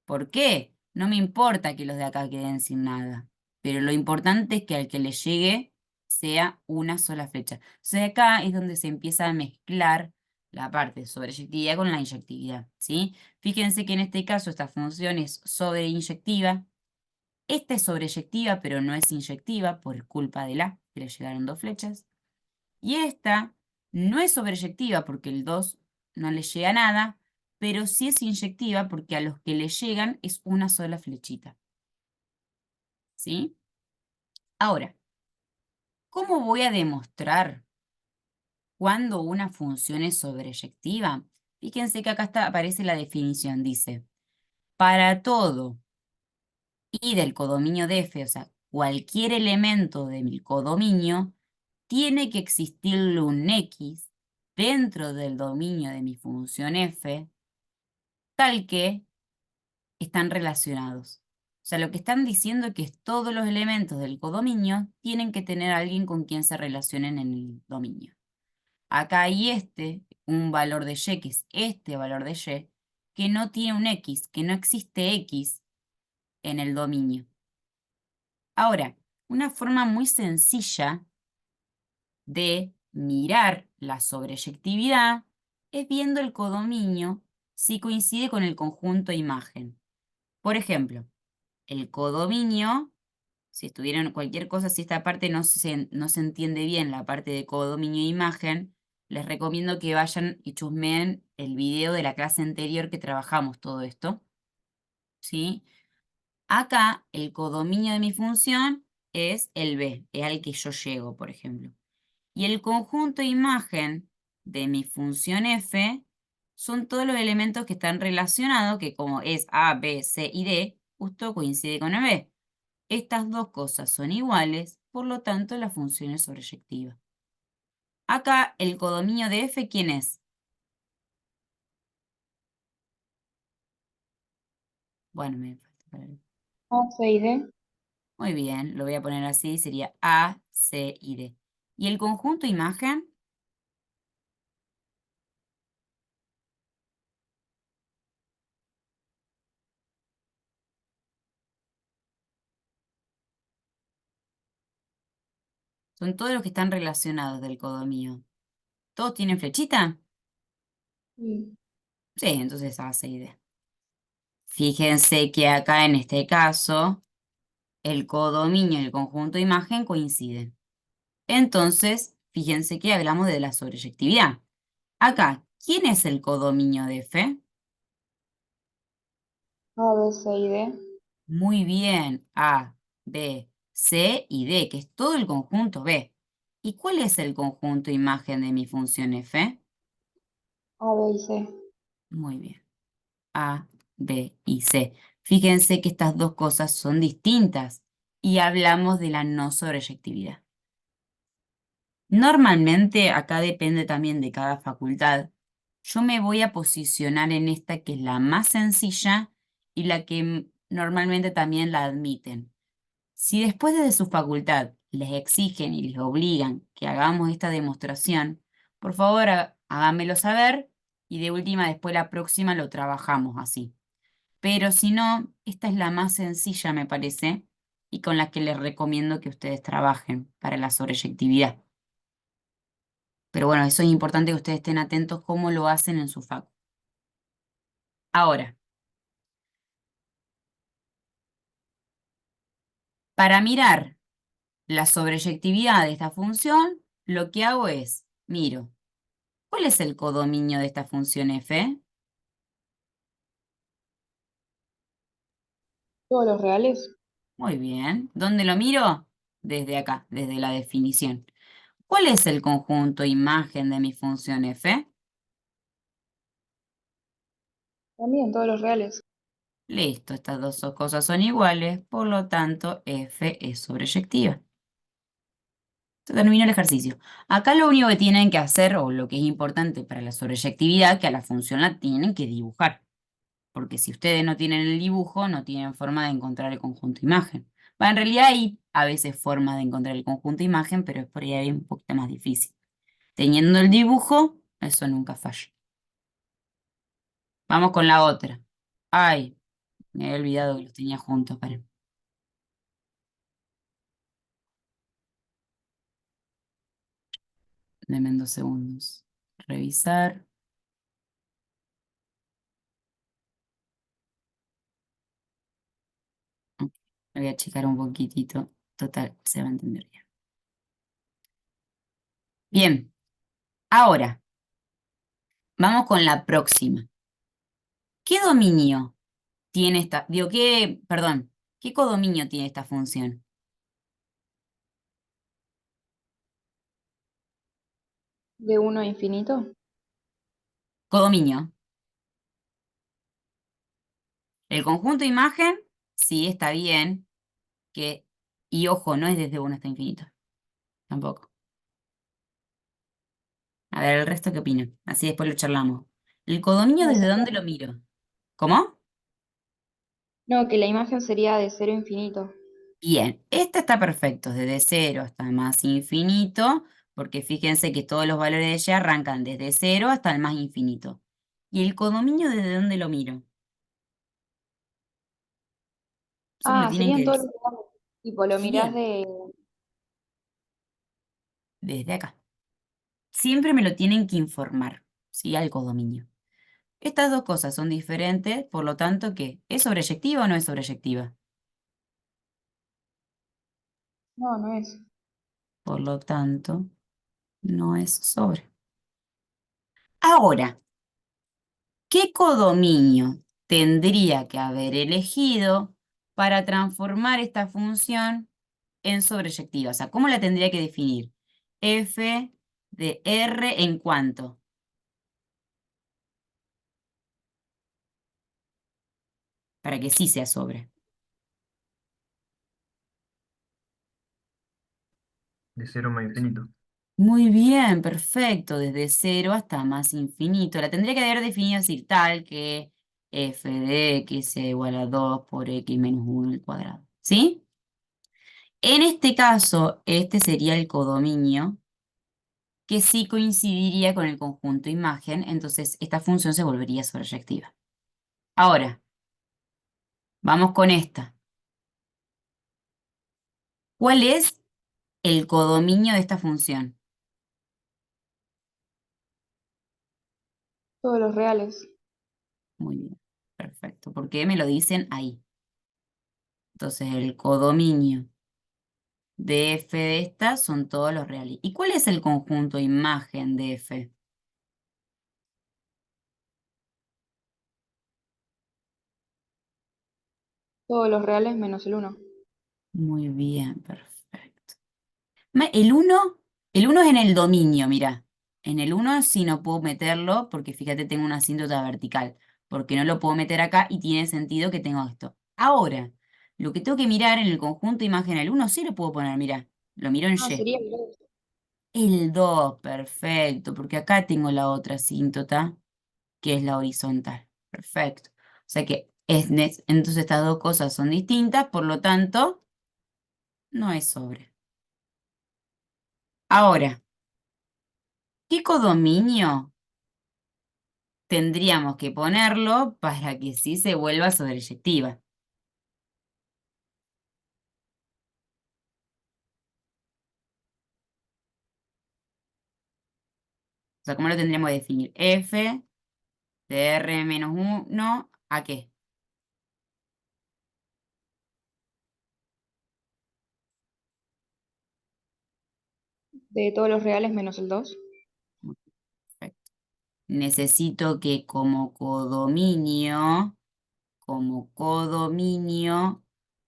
¿Por qué? No me importa que los de acá queden sin nada, pero lo importante es que al que le llegue sea una sola flecha. O sea, acá es donde se empieza a mezclar la parte de sobreyectividad con la inyectividad, ¿sí? Fíjense que en este caso esta función es sobreinyectiva. Esta es sobreyectiva, pero no es inyectiva por culpa de la, que le llegaron dos flechas. Y esta no es sobreyectiva porque el 2 no le llega nada, pero sí es inyectiva porque a los que le llegan es una sola flechita. ¿Sí? Ahora, ¿cómo voy a demostrar cuando una función es sobreyectiva? Fíjense que acá aparece la definición, dice, para todo y del codominio de F, o sea, cualquier elemento de mi codominio, tiene que existirle un X, dentro del dominio de mi función f, tal que están relacionados. O sea, lo que están diciendo es que todos los elementos del codominio tienen que tener a alguien con quien se relacionen en el dominio. Acá hay un valor de y, que es este valor de y, que no tiene un x, que no existe x en el dominio. Ahora, una forma muy sencilla de mirar la sobreyectividad es viendo el codominio si coincide con el conjunto imagen. Por ejemplo, el codominio, si estuvieran cualquier cosa, si esta parte no se entiende bien, la parte de codominio e imagen, les recomiendo que vayan y chusmeen el video de la clase anterior que trabajamos todo esto. ¿Sí? Acá, el codominio de mi función es el B, es al que yo llego, por ejemplo. Y el conjunto imagen de mi función f son todos los elementos que están relacionados, que como es A, B, C y D, justo coincide con el B. Estas dos cosas son iguales, por lo tanto la función es sobreyectiva. Acá, el codominio de f, ¿quién es? Bueno, me falta para el- A, C y D. Muy bien, lo voy a poner así, sería A, C y D. ¿Y el conjunto imagen? Son todos los que están relacionados del codominio. ¿Todos tienen flechita? Sí. Sí, entonces A, C y D. Fíjense que acá en este caso, el codominio y el conjunto imagen coinciden. Entonces, fíjense que hablamos de la sobreyectividad. Acá, ¿quién es el codominio de F? A, B, C y D. Muy bien, A, B, C y D, que es todo el conjunto B. ¿Y cuál es el conjunto imagen de mi función F? A, B y C. Muy bien, A, B y C. Fíjense que estas dos cosas son distintas y hablamos de la no sobreyectividad. Normalmente, acá depende también de cada facultad, yo me voy a posicionar en esta que es la más sencilla y la que normalmente también la admiten. Si después de su facultad les exigen y les obligan que hagamos esta demostración, por favor háganmelo saber y de última después la próxima lo trabajamos así. Pero si no, esta es la más sencilla me parece y con la que les recomiendo que ustedes trabajen para la sobreyectividad. Pero bueno, eso es importante que ustedes estén atentos cómo lo hacen en su facu. Ahora, para mirar la sobreyectividad de esta función, lo que hago es, miro, ¿cuál es el codominio de esta función f? Todos los reales. Muy bien. ¿Dónde lo miro? Desde acá, desde la definición. ¿Cuál es el conjunto imagen de mi función f? También todos los reales. Listo, estas dos cosas son iguales, por lo tanto f es sobreyectiva. Se terminó el ejercicio. Acá lo único que tienen que hacer, o lo que es importante para la sobreyectividad, que a la función la tienen que dibujar. Porque si ustedes no tienen el dibujo, no tienen forma de encontrar el conjunto imagen. Bueno, en realidad hay a veces forma de encontrar el conjunto imagen, pero es por ahí un poquito más difícil. Teniendo el dibujo, eso nunca falla. Vamos con la otra. Ay, me había olvidado que los tenía juntos. Para. Denme 2 segundos. Revisar. Ok, voy a checar un poquitito. Total, se va a entender bien. Bien, ahora, vamos con la próxima. ¿Qué dominio tiene esta, qué codominio tiene esta función? De 1 a infinito. Codominio. El conjunto imagen, sí, está bien, y ojo, no es desde 1 hasta infinito, tampoco. A ver, el resto qué opina. Así después lo charlamos. ¿El codominio No, desde dónde lo miro? ¿Cómo? no, que la imagen sería de cero a infinito. Bien, este está perfecto, desde cero hasta más infinito, porque fíjense que todos los valores de y arrancan desde cero hasta el más infinito. ¿Y el codominio desde dónde lo miro? Eso me lo Ah, tienen que serían todos decir. los reales. Tipo, lo mirás Bien, de... desde acá. Siempre me lo tienen que informar, ¿sí? Al codominio. Estas dos cosas son diferentes, por lo tanto, ¿qué? ¿Es sobreyectiva o no es sobreyectiva? No, no es. Por lo tanto, no es sobre. Ahora, ¿qué codominio tendría que haber elegido para transformar esta función en sobreyectiva? O sea, ¿cómo la tendría que definir? F de R en cuánto, para que sí sea sobre. De cero más infinito. Muy bien, perfecto, desde cero hasta más infinito. La tendría que haber definido así, tal que f de x sea igual a 2 por x menos 1 al cuadrado. ¿Sí? En este caso, este sería el codominio que sí coincidiría con el conjunto imagen, entonces esta función se volvería sobreyectiva. Ahora, vamos con esta. ¿Cuál es el codominio de esta función? Todos los reales. Muy bien, perfecto, porque me lo dicen ahí. Entonces, el codominio de f de esta son todos los reales. ¿Y cuál es el conjunto imagen de f? Todos los reales menos el uno. Muy bien, perfecto. El uno es en el dominio, mira. En el uno sí no puedo meterlo porque fíjate, tengo una asíntota vertical. Porque no lo puedo meter acá y tiene sentido que tengo esto. Ahora, lo que tengo que mirar en el conjunto imagen el uno sí lo puedo poner, mira. Lo miro en Ah, Y. sería el dos. El 2, perfecto, porque acá tengo la otra asíntota, que es la horizontal. Perfecto. O sea que entonces estas dos cosas son distintas, por lo tanto, no es sobre. Ahora, ¿qué codominio tendríamos que ponerlo para que sí se vuelva sobreyectiva? O sea, ¿cómo lo tendríamos que definir? F de R menos 1, ¿a qué? De todos los reales menos el 2. Perfecto. Necesito que como codominio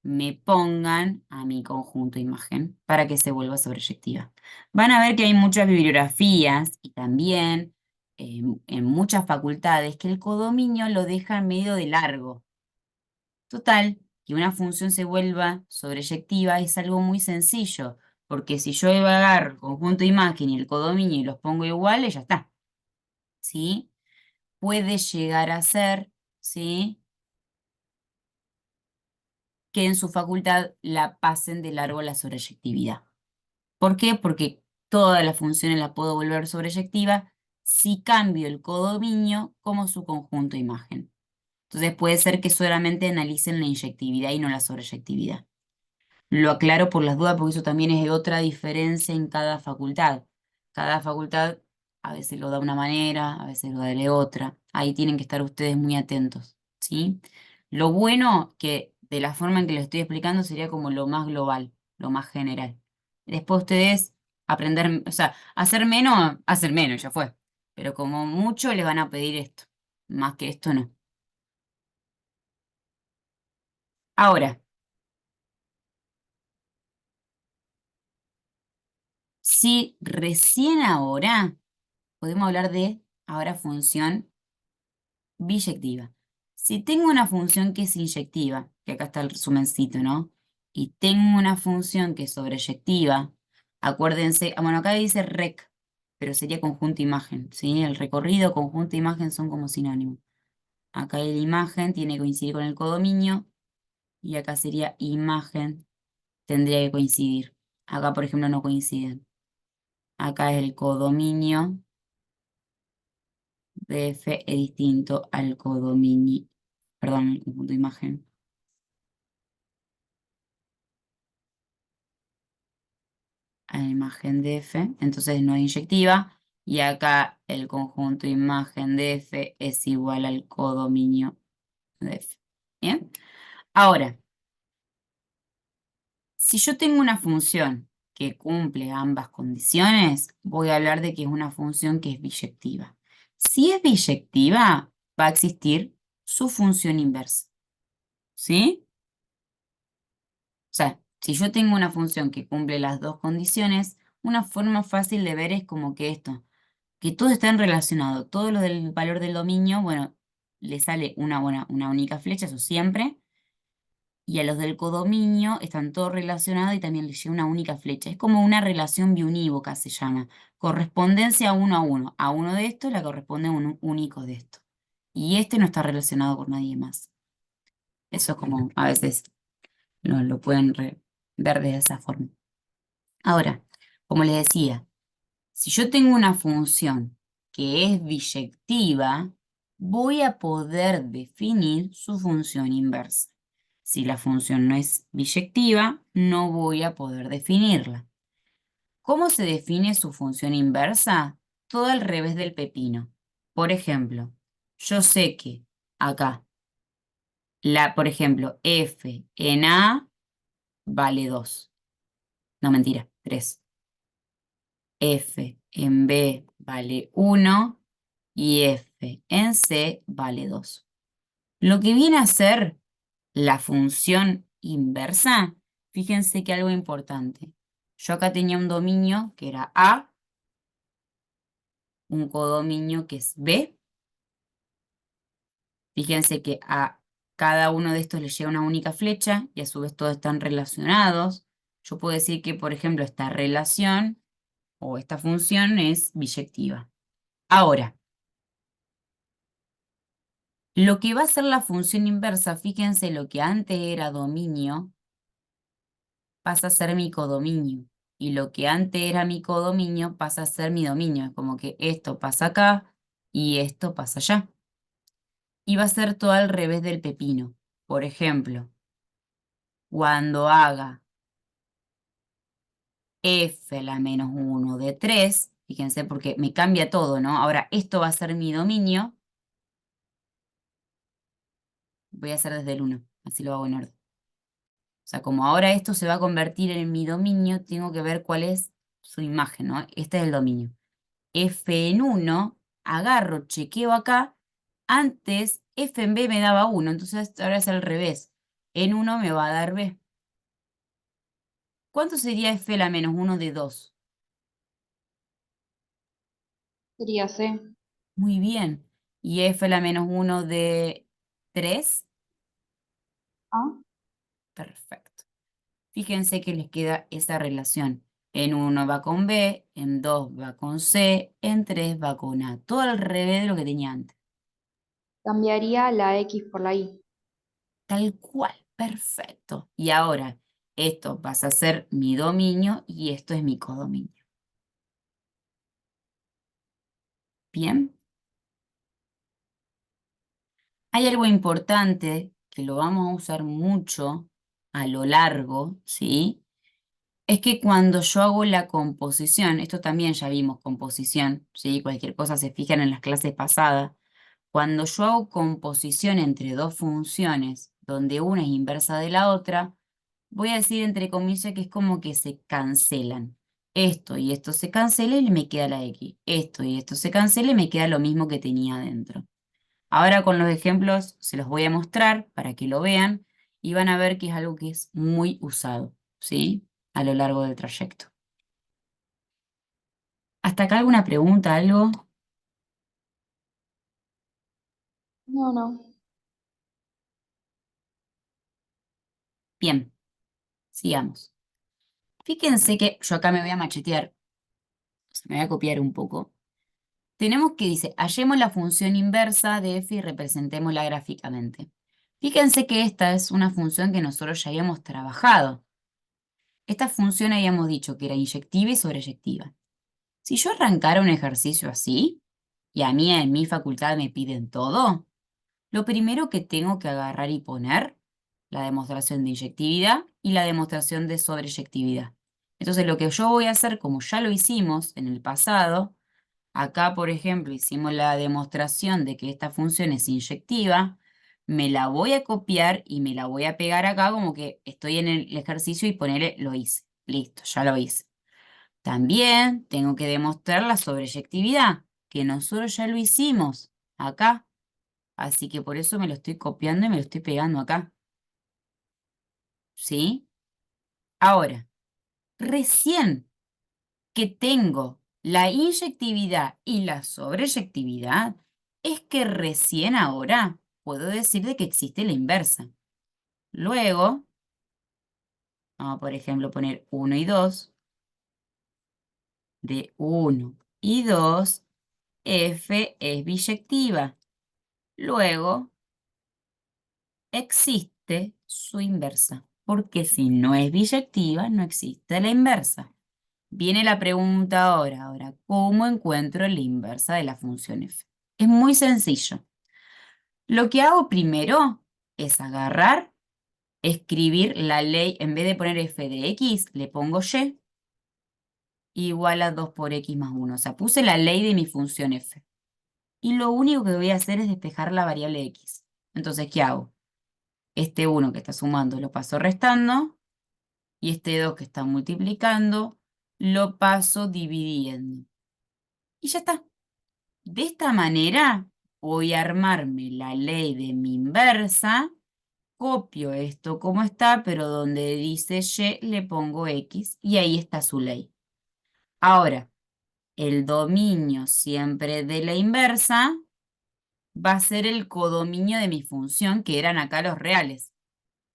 me pongan a mi conjunto imagen para que se vuelva sobreyectiva. Van a ver que hay muchas bibliografías y también en muchas facultades que el codominio lo dejan medio de largo. Total, que una función se vuelva sobreyectiva es algo muy sencillo, porque si yo agarro el conjunto imagen y el codominio y los pongo iguales, ya está. ¿Sí? Puede llegar a ser, ¿sí? Que en su facultad la pasen de largo la sobreyectividad. ¿Por qué? Porque todas las funciones las puedo volver sobreyectiva si cambio el codominio como su conjunto imagen. Entonces puede ser que solamente analicen la inyectividad y no la sobreyectividad. Lo aclaro por las dudas porque eso también es de otra diferencia en cada facultad. Cada facultad a veces lo da de una manera, a veces lo da de otra. Ahí tienen que estar ustedes muy atentos, ¿sí? Lo bueno que de la forma en que lo estoy explicando sería como lo más global, lo más general. Después ustedes aprender, o sea, hacer menos, ya fue. Pero como mucho les van a pedir esto. Más que esto no. Ahora, si recién ahora podemos hablar de ahora función biyectiva. Si tengo una función que es inyectiva, que acá está el resumencito, ¿no? Y tengo una función que es sobreyectiva, acuérdense, bueno, acá dice rec, pero sería conjunto imagen, ¿sí? El recorrido, conjunto imagen son como sinónimos. Acá la imagen tiene que coincidir con el codominio y acá sería imagen, tendría que coincidir. Acá, por ejemplo, no coinciden. Acá es el codominio de F es distinto al codominio, perdón, el conjunto imagen. A la imagen de F, entonces no es inyectiva, y acá el conjunto imagen de F es igual al codominio de F. ¿Bien? Ahora, si yo tengo una función que cumple ambas condiciones, voy a hablar de que es una función que es biyectiva. Si es biyectiva, va a existir su función inversa. ¿Sí? O sea, si yo tengo una función que cumple las dos condiciones, una forma fácil de ver es como que esto, que todo está relacionado, todo lo del valor del dominio, bueno, le sale una única flecha, eso siempre, y a los del codominio están todos relacionados y también les llega una única flecha. Es como una relación biunívoca, se llama. Correspondencia uno a uno. A uno de estos le corresponde un único de estos. Y este no está relacionado con nadie más. Eso es como a veces lo pueden ver de esa forma. Ahora, como les decía, si yo tengo una función que es biyectiva, voy a poder definir su función inversa. Si la función no es biyectiva, no voy a poder definirla. ¿Cómo se define su función inversa? Todo al revés del pepino. Por ejemplo, yo sé que acá, por ejemplo, f en A vale 2. No, mentira, 3. F en B vale 1 y F en C vale 2. Lo que viene a ser la función inversa, fíjense que algo importante. Yo acá tenía un dominio que era A, un codominio que es B. Fíjense que a cada uno de estos le llega una única flecha y a su vez todos están relacionados. Yo puedo decir que, por ejemplo, esta relación o esta función es biyectiva. Ahora, lo que va a ser la función inversa, fíjense, lo que antes era dominio, pasa a ser mi codominio. Y lo que antes era mi codominio pasa a ser mi dominio. Es como que esto pasa acá y esto pasa allá. Y va a ser todo al revés del pepino. Por ejemplo, cuando haga f a la menos 1 de 3, fíjense porque me cambia todo, ¿no? Ahora esto va a ser mi dominio. Voy a hacer desde el 1, así lo hago en orden. O sea, como ahora esto se va a convertir en mi dominio, tengo que ver cuál es su imagen, ¿no? Este es el dominio. F en 1, agarro, chequeo acá, antes F en B me daba 1, entonces ahora es al revés. En 1 me va a dar B. ¿Cuánto sería F a la menos 1 de 2? Sería C. Muy bien. ¿Y F a la menos 1 de 3? ¿Ah? Perfecto. Fíjense que les queda esa relación. En 1 va con B, en 2 va con C, en 3 va con A. Todo al revés de lo que tenía antes. Cambiaría la X por la Y. Tal cual, perfecto. Y ahora, esto pasa a ser mi dominio y esto es mi codominio. Bien. Hay algo importante que lo vamos a usar mucho a lo largo, ¿sí? Es que cuando yo hago la composición, esto también ya vimos composición, ¿sí? Cualquier cosa se fijan en las clases pasadas. Cuando yo hago composición entre dos funciones, donde una es inversa de la otra, voy a decir entre comillas que es como que se cancelan. Esto y esto se cancela y me queda la X. Esto y esto se cancela y me queda lo mismo que tenía adentro. Ahora con los ejemplos se los voy a mostrar para que lo vean y van a ver que es algo que es muy usado, ¿sí? A lo largo del trayecto. ¿Hasta acá alguna pregunta, algo? No, no. Bien, sigamos. Fíjense que yo acá me voy a machetear Me voy a copiar un poco. Tenemos que dice, hallemos la función inversa de f y representémosla gráficamente. Fíjense que esta es una función que nosotros ya habíamos trabajado. Esta función habíamos dicho que era inyectiva y sobreyectiva. Si yo arrancara un ejercicio así, y a mí en mi facultad me piden todo, lo primero que tengo que agarrar y poner, la demostración de inyectividad y la demostración de sobreyectividad. Entonces lo que yo voy a hacer, como ya lo hicimos en el pasado, acá por ejemplo hicimos la demostración de que esta función es inyectiva, me la voy a copiar y me la voy a pegar acá como que estoy en el ejercicio y ponerle lo hice. Listo, ya lo hice. También tengo que demostrar la sobreyectividad, que nosotros ya lo hicimos acá. Así que por eso me lo estoy copiando y me lo estoy pegando acá. ¿Sí? Ahora, recién que tengo la inyectividad y la sobreyectividad, es que recién ahora puedo decir de que existe la inversa. Luego, vamos por ejemplo poner 1 y 2. De 1 y 2, f es biyectiva. Luego, existe su inversa, porque si no es biyectiva, no existe la inversa. Viene la pregunta ahora, ¿cómo encuentro la inversa de la función f? Es muy sencillo. Lo que hago primero es agarrar, escribir la ley, en vez de poner f de x, le pongo y igual a 2 por x más 1. O sea, puse la ley de mi función f. Y lo único que voy a hacer es despejar la variable x. Entonces, ¿qué hago? Este 1 que está sumando lo paso restando, y este 2 que está multiplicando lo paso dividiendo. Y ya está. De esta manera voy a armarme la ley de mi inversa, copio esto como está, pero donde dice y le pongo x, y ahí está su ley. Ahora, el dominio siempre de la inversa va a ser el codominio de mi función, que eran acá los reales.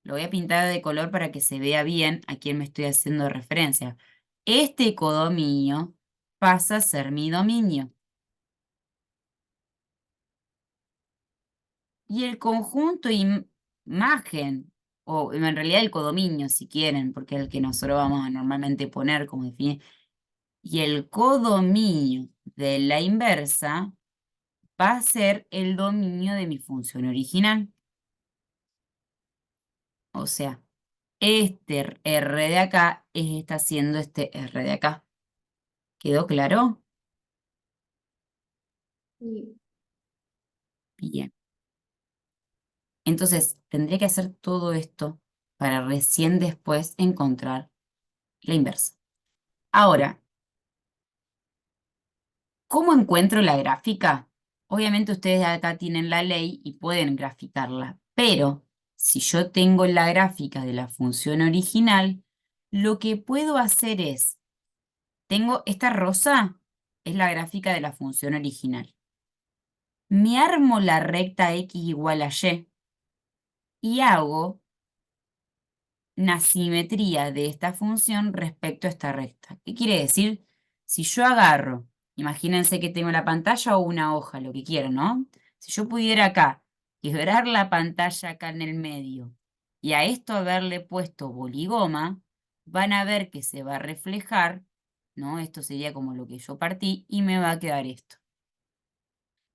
Lo voy a pintar de color para que se vea bien a quién me estoy haciendo referencia. Este codominio pasa a ser mi dominio. Y el conjunto imagen, o en realidad el codominio si quieren, porque es el que nosotros vamos a normalmente poner como definir. Y el codominio de la inversa va a ser el dominio de mi función original. O sea, este R de acá está haciendo este R de acá. ¿Quedó claro? Sí. Bien. Entonces, tendría que hacer todo esto para recién después encontrar la inversa. Ahora, ¿cómo encuentro la gráfica? Obviamente ustedes acá tienen la ley y pueden graficarla, pero si yo tengo la gráfica de la función original, lo que puedo hacer es, tengo esta rosa, es la gráfica de la función original. Me armo la recta x igual a y hago una simetría de esta función respecto a esta recta. ¿Qué quiere decir? Si yo agarro, imagínense que tengo la pantalla o una hoja, lo que quieran, ¿no? Si yo pudiera acá quebrar la pantalla acá en el medio y a esto haberle puesto boligoma, van a ver que se va a reflejar, ¿no? Esto sería como lo que yo partí y me va a quedar esto.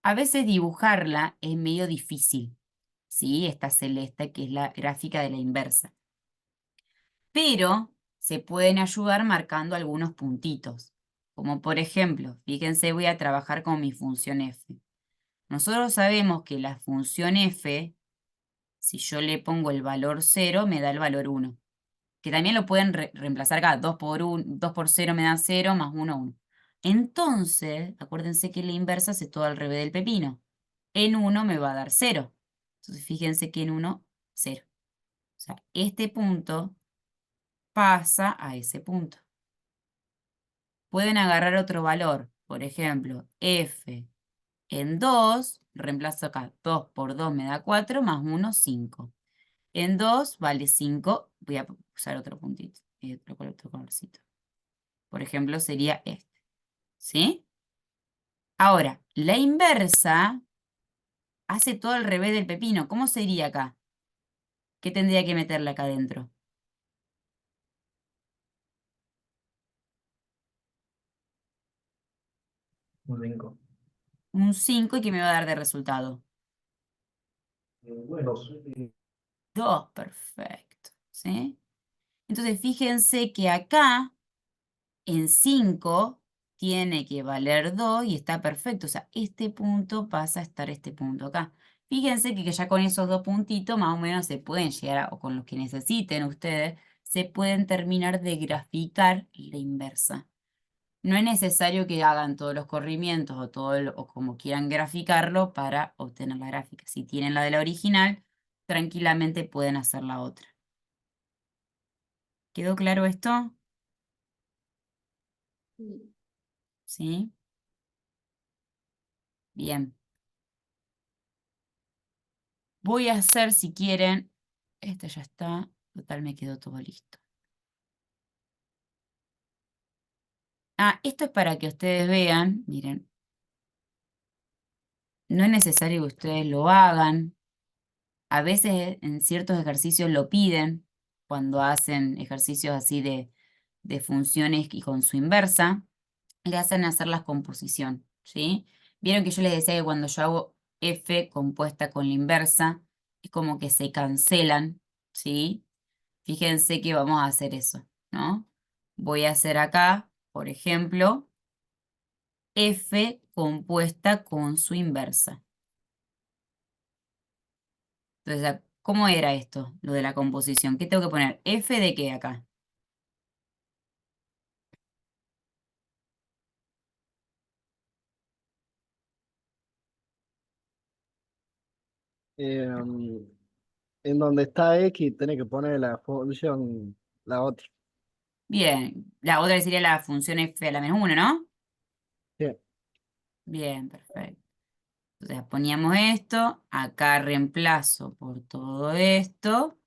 A veces dibujarla es medio difícil, ¿sí? Esta celeste que es la gráfica de la inversa. Pero se pueden ayudar marcando algunos puntitos. Como por ejemplo, fíjense, voy a trabajar con mi función f. Nosotros sabemos que la función f, si yo le pongo el valor 0, me da el valor 1. Que también lo pueden reemplazar acá. 2 por 1, 2 por 0 me da 0, más 1, 1. Entonces, acuérdense que la inversa es todo al revés del pepino. En 1 me va a dar 0. Entonces, fíjense que en 1, 0. O sea, este punto pasa a ese punto. Pueden agarrar otro valor, por ejemplo, f en 2, reemplazo acá, 2 por 2 me da 4, más 1, 5. En 2 vale 5, voy a usar otro puntito, otro colorcito. Por ejemplo, sería este. ¿sí? Ahora, la inversa hace todo al revés del pepino. ¿Cómo sería acá? ¿Qué tendría que meterle acá adentro? Un 5. Un 5 y ¿qué me va a dar de resultado? Dos. 2, perfecto, ¿sí? Entonces, fíjense que acá en 5 tiene que valer 2 y está perfecto. O sea, este punto pasa a estar este punto acá. Fíjense que ya con esos dos puntitos más o menos se pueden llegar, o con los que necesiten ustedes, se pueden terminar de graficar la inversa. No es necesario que hagan todos los corrimientos o o como quieran graficarlo para obtener la gráfica. Si tienen la de la original, tranquilamente pueden hacer la otra. ¿Quedó claro esto? Sí. ¿Sí? Bien. Voy a hacer, si quieren, este ya está, total me quedó todo listo. Ah, esto es para que ustedes vean, miren, no es necesario que ustedes lo hagan. A veces en ciertos ejercicios lo piden, cuando hacen ejercicios así de funciones y con su inversa, le hacen hacer la composición, ¿sí? Vieron que yo les decía que cuando yo hago f compuesta con la inversa, es como que se cancelan, ¿sí? Fíjense que vamos a hacer eso, ¿no? Voy a hacer acá, por ejemplo, f compuesta con su inversa. Entonces, ¿cómo era esto, lo de la composición? ¿Qué tengo que poner? ¿F de qué acá? Em, en donde está X, tenés que poner la función, la otra. Bien, la otra sería la función f a la menos 1, ¿no? Sí. Bien, perfecto. Entonces poníamos esto, acá reemplazo por todo esto,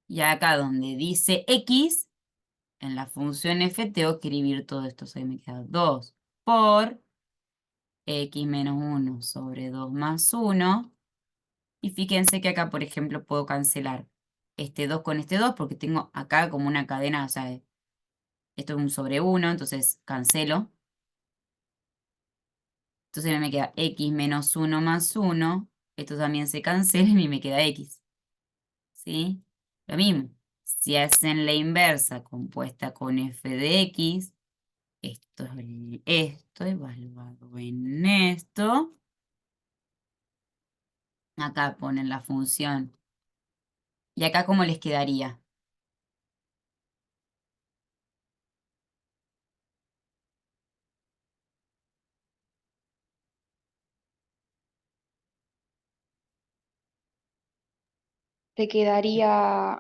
y acá donde dice x, en la función f tengo que escribir todo esto, o sea, me queda 2 por x menos 1 sobre 2 más 1. Y fíjense que acá, por ejemplo, puedo cancelar este 2 con este 2 porque tengo acá como una cadena, o sea, esto es un sobre 1, entonces cancelo. Entonces me queda x menos 1 más 1. Esto también se cancela y me queda x. ¿Sí? Lo mismo. Si hacen la inversa compuesta con f de x, esto es esto evaluado en esto. Acá ponen la función. ¿Y acá cómo les quedaría? Te quedaría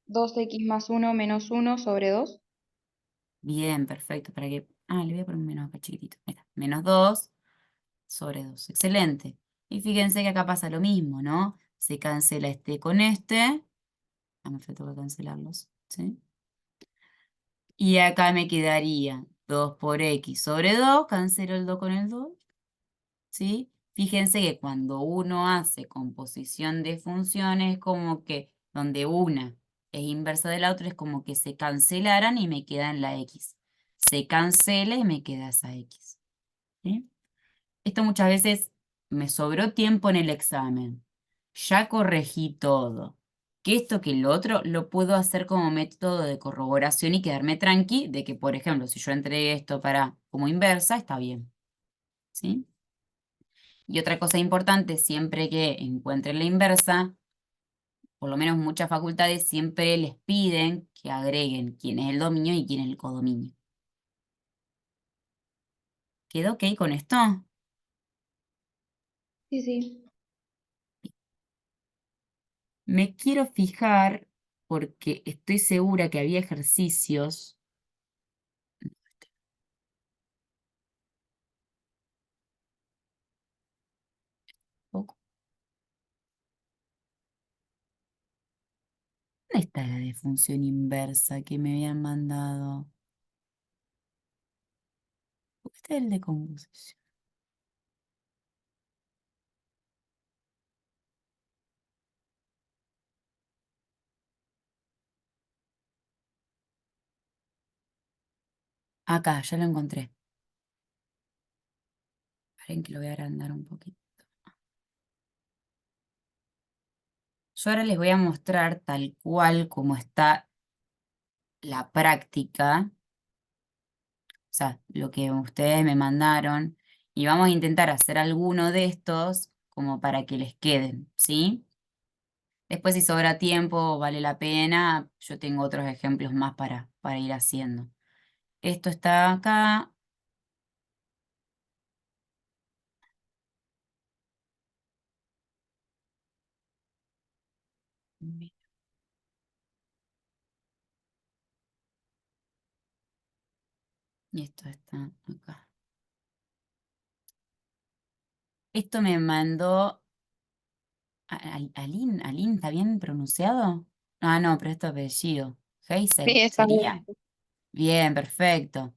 2x más 1 menos 1 sobre 2. Bien, perfecto. Para que. Ah, le voy a poner un menos acá chiquitito. Ahí está. Menos 2 sobre 2. Excelente. Y fíjense que acá pasa lo mismo, ¿no? Se cancela este con este. Ah, me faltó cancelarlos. ¿Sí? Y acá me quedaría 2 por x sobre 2. Cancelo el 2 con el 2. ¿Sí? Fíjense que cuando uno hace composición de funciones, como que donde una es inversa de la otra, es como que se cancelaran y me queda en la x. Se cancela y me queda esa x. ¿Sí? Esto muchas veces me sobró tiempo en el examen. Ya corregí todo. Que esto que lo otro lo puedo hacer como método de corroboración y quedarme tranqui de que, por ejemplo, si yo entregué esto para como inversa, está bien. ¿Sí? Y otra cosa importante, siempre que encuentren la inversa, por lo menos muchas facultades siempre les piden que agreguen quién es el dominio y quién es el codominio. ¿Quedó ok con esto? Sí, sí. Me quiero fijar porque estoy segura que había ejercicios. ¿Dónde está la de función inversa que me habían mandado? Este es el de composición. Acá, ya lo encontré. Esperen que lo voy a agrandar un poquito. Yo ahora les voy a mostrar tal cual como está la práctica, o sea, lo que ustedes me mandaron, y vamos a intentar hacer alguno de estos como para que les queden, ¿sí? Después, si sobra tiempo, vale la pena, yo tengo otros ejemplos más para ir haciendo. Esto está acá. Y esto está acá. Esto me mandó Aline, ¿está bien pronunciado? Ah, no, pero esto es apellido. Sí, Heisel, está bien. ¿sería? Bien, perfecto.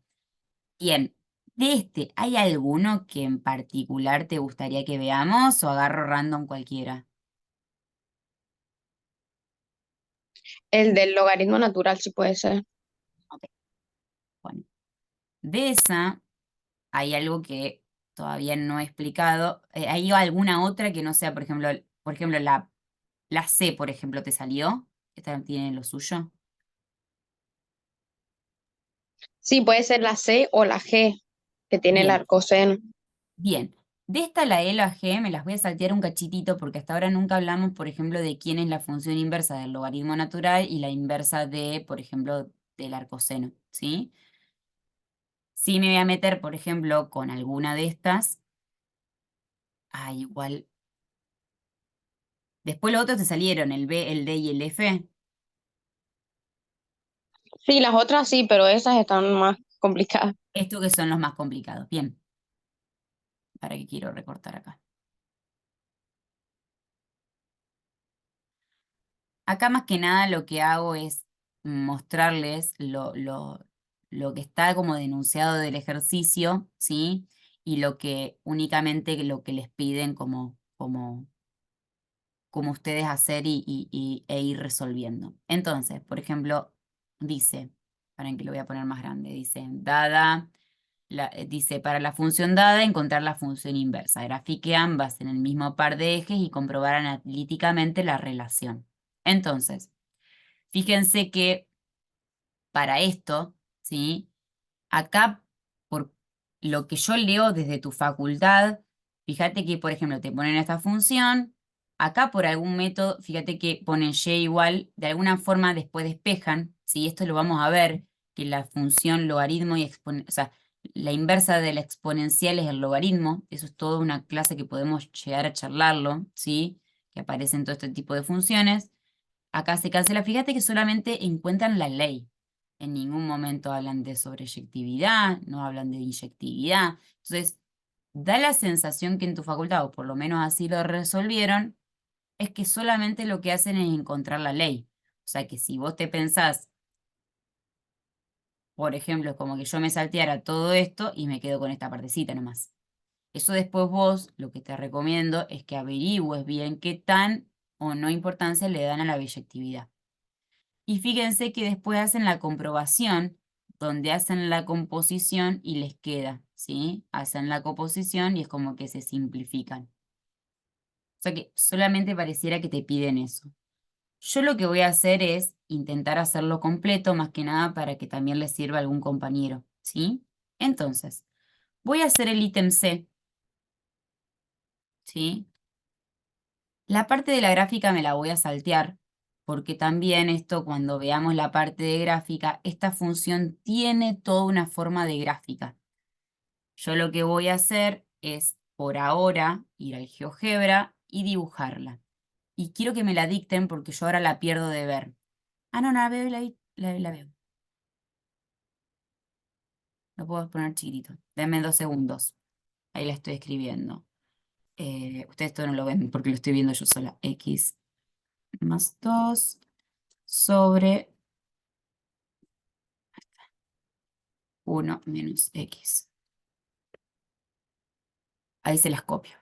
Bien, de este, ¿hay alguno que en particular te gustaría que veamos o agarro random cualquiera? El del logaritmo natural sí puede ser. Ok, bueno. De esa, hay algo que todavía no he explicado. ¿Hay alguna otra que no sea, por ejemplo, la C, por ejemplo, te salió? ¿Esta tiene lo suyo? Sí, puede ser la C o la G, que tiene el Bien, arcoseno. bien. De esta, la E, la G, me las voy a saltear un cachitito porque hasta ahora nunca hablamos, por ejemplo, de quién es la función inversa del logaritmo natural y la inversa de, por ejemplo, del arcoseno, ¿sí? Sí me voy a meter, por ejemplo, con alguna de estas. Ah, igual. Después los otros te salieron, el B, el D y el F. Sí, las otras sí, pero esas están más complicadas. Estos que son los más complicados. Bien, para que quiero recortar acá. Acá más que nada lo que hago es mostrarles lo que está como denunciado del ejercicio, ¿sí? Y lo que únicamente lo que les piden como ustedes hacer e ir resolviendo. Entonces, por ejemplo, dice, para que lo voy a poner más grande, dice, para la función dada, encontrar la función inversa. Grafique ambas en el mismo par de ejes y comprobar analíticamente la relación. Entonces, fíjense que para esto, ¿sí? Acá, por lo que yo leo desde tu facultad, fíjate que, por ejemplo, te ponen esta función, acá por algún método, fíjate que ponen y igual, de alguna forma después despejan, ¿sí? Esto lo vamos a ver, que la función logaritmo y exponencial, o sea, la inversa de la exponencial es el logaritmo, eso es toda una clase que podemos llegar a charlarlo, ¿sí? Que aparecen todo este tipo de funciones. Acá se cancela. Fíjate que solamente encuentran la ley. En ningún momento hablan de sobreyectividad, no hablan de inyectividad. Entonces, da la sensación que en tu facultad, o por lo menos así lo resolvieron, es que solamente lo que hacen es encontrar la ley. O sea que si vos te pensás, por ejemplo, es como que yo me salteara todo esto y me quedo con esta partecita nomás. Eso después vos, lo que te recomiendo es que averigües bien qué tan o no importancia le dan a la biyectividad. Y fíjense que después hacen la comprobación, donde hacen la composición y les queda, ¿sí? Hacen la composición y es como que se simplifican. O sea que solamente pareciera que te piden eso. Yo lo que voy a hacer es intentar hacerlo completo, más que nada para que también les sirva a algún compañero, ¿sí? Entonces, voy a hacer el ítem C, ¿sí? La parte de la gráfica me la voy a saltear, porque también esto, cuando veamos la parte de gráfica, esta función tiene toda una forma de gráfica. Yo lo que voy a hacer es, por ahora, ir al GeoGebra y dibujarla. Y quiero que me la dicten porque yo ahora la pierdo de ver. Ah, no, no, la veo, la veo. Lo puedo poner chiquitito. Denme 2 segundos. Ahí la estoy escribiendo. Ustedes esto no lo ven porque lo estoy viendo yo sola. X más 2 sobre 1 menos X. Ahí se las copio.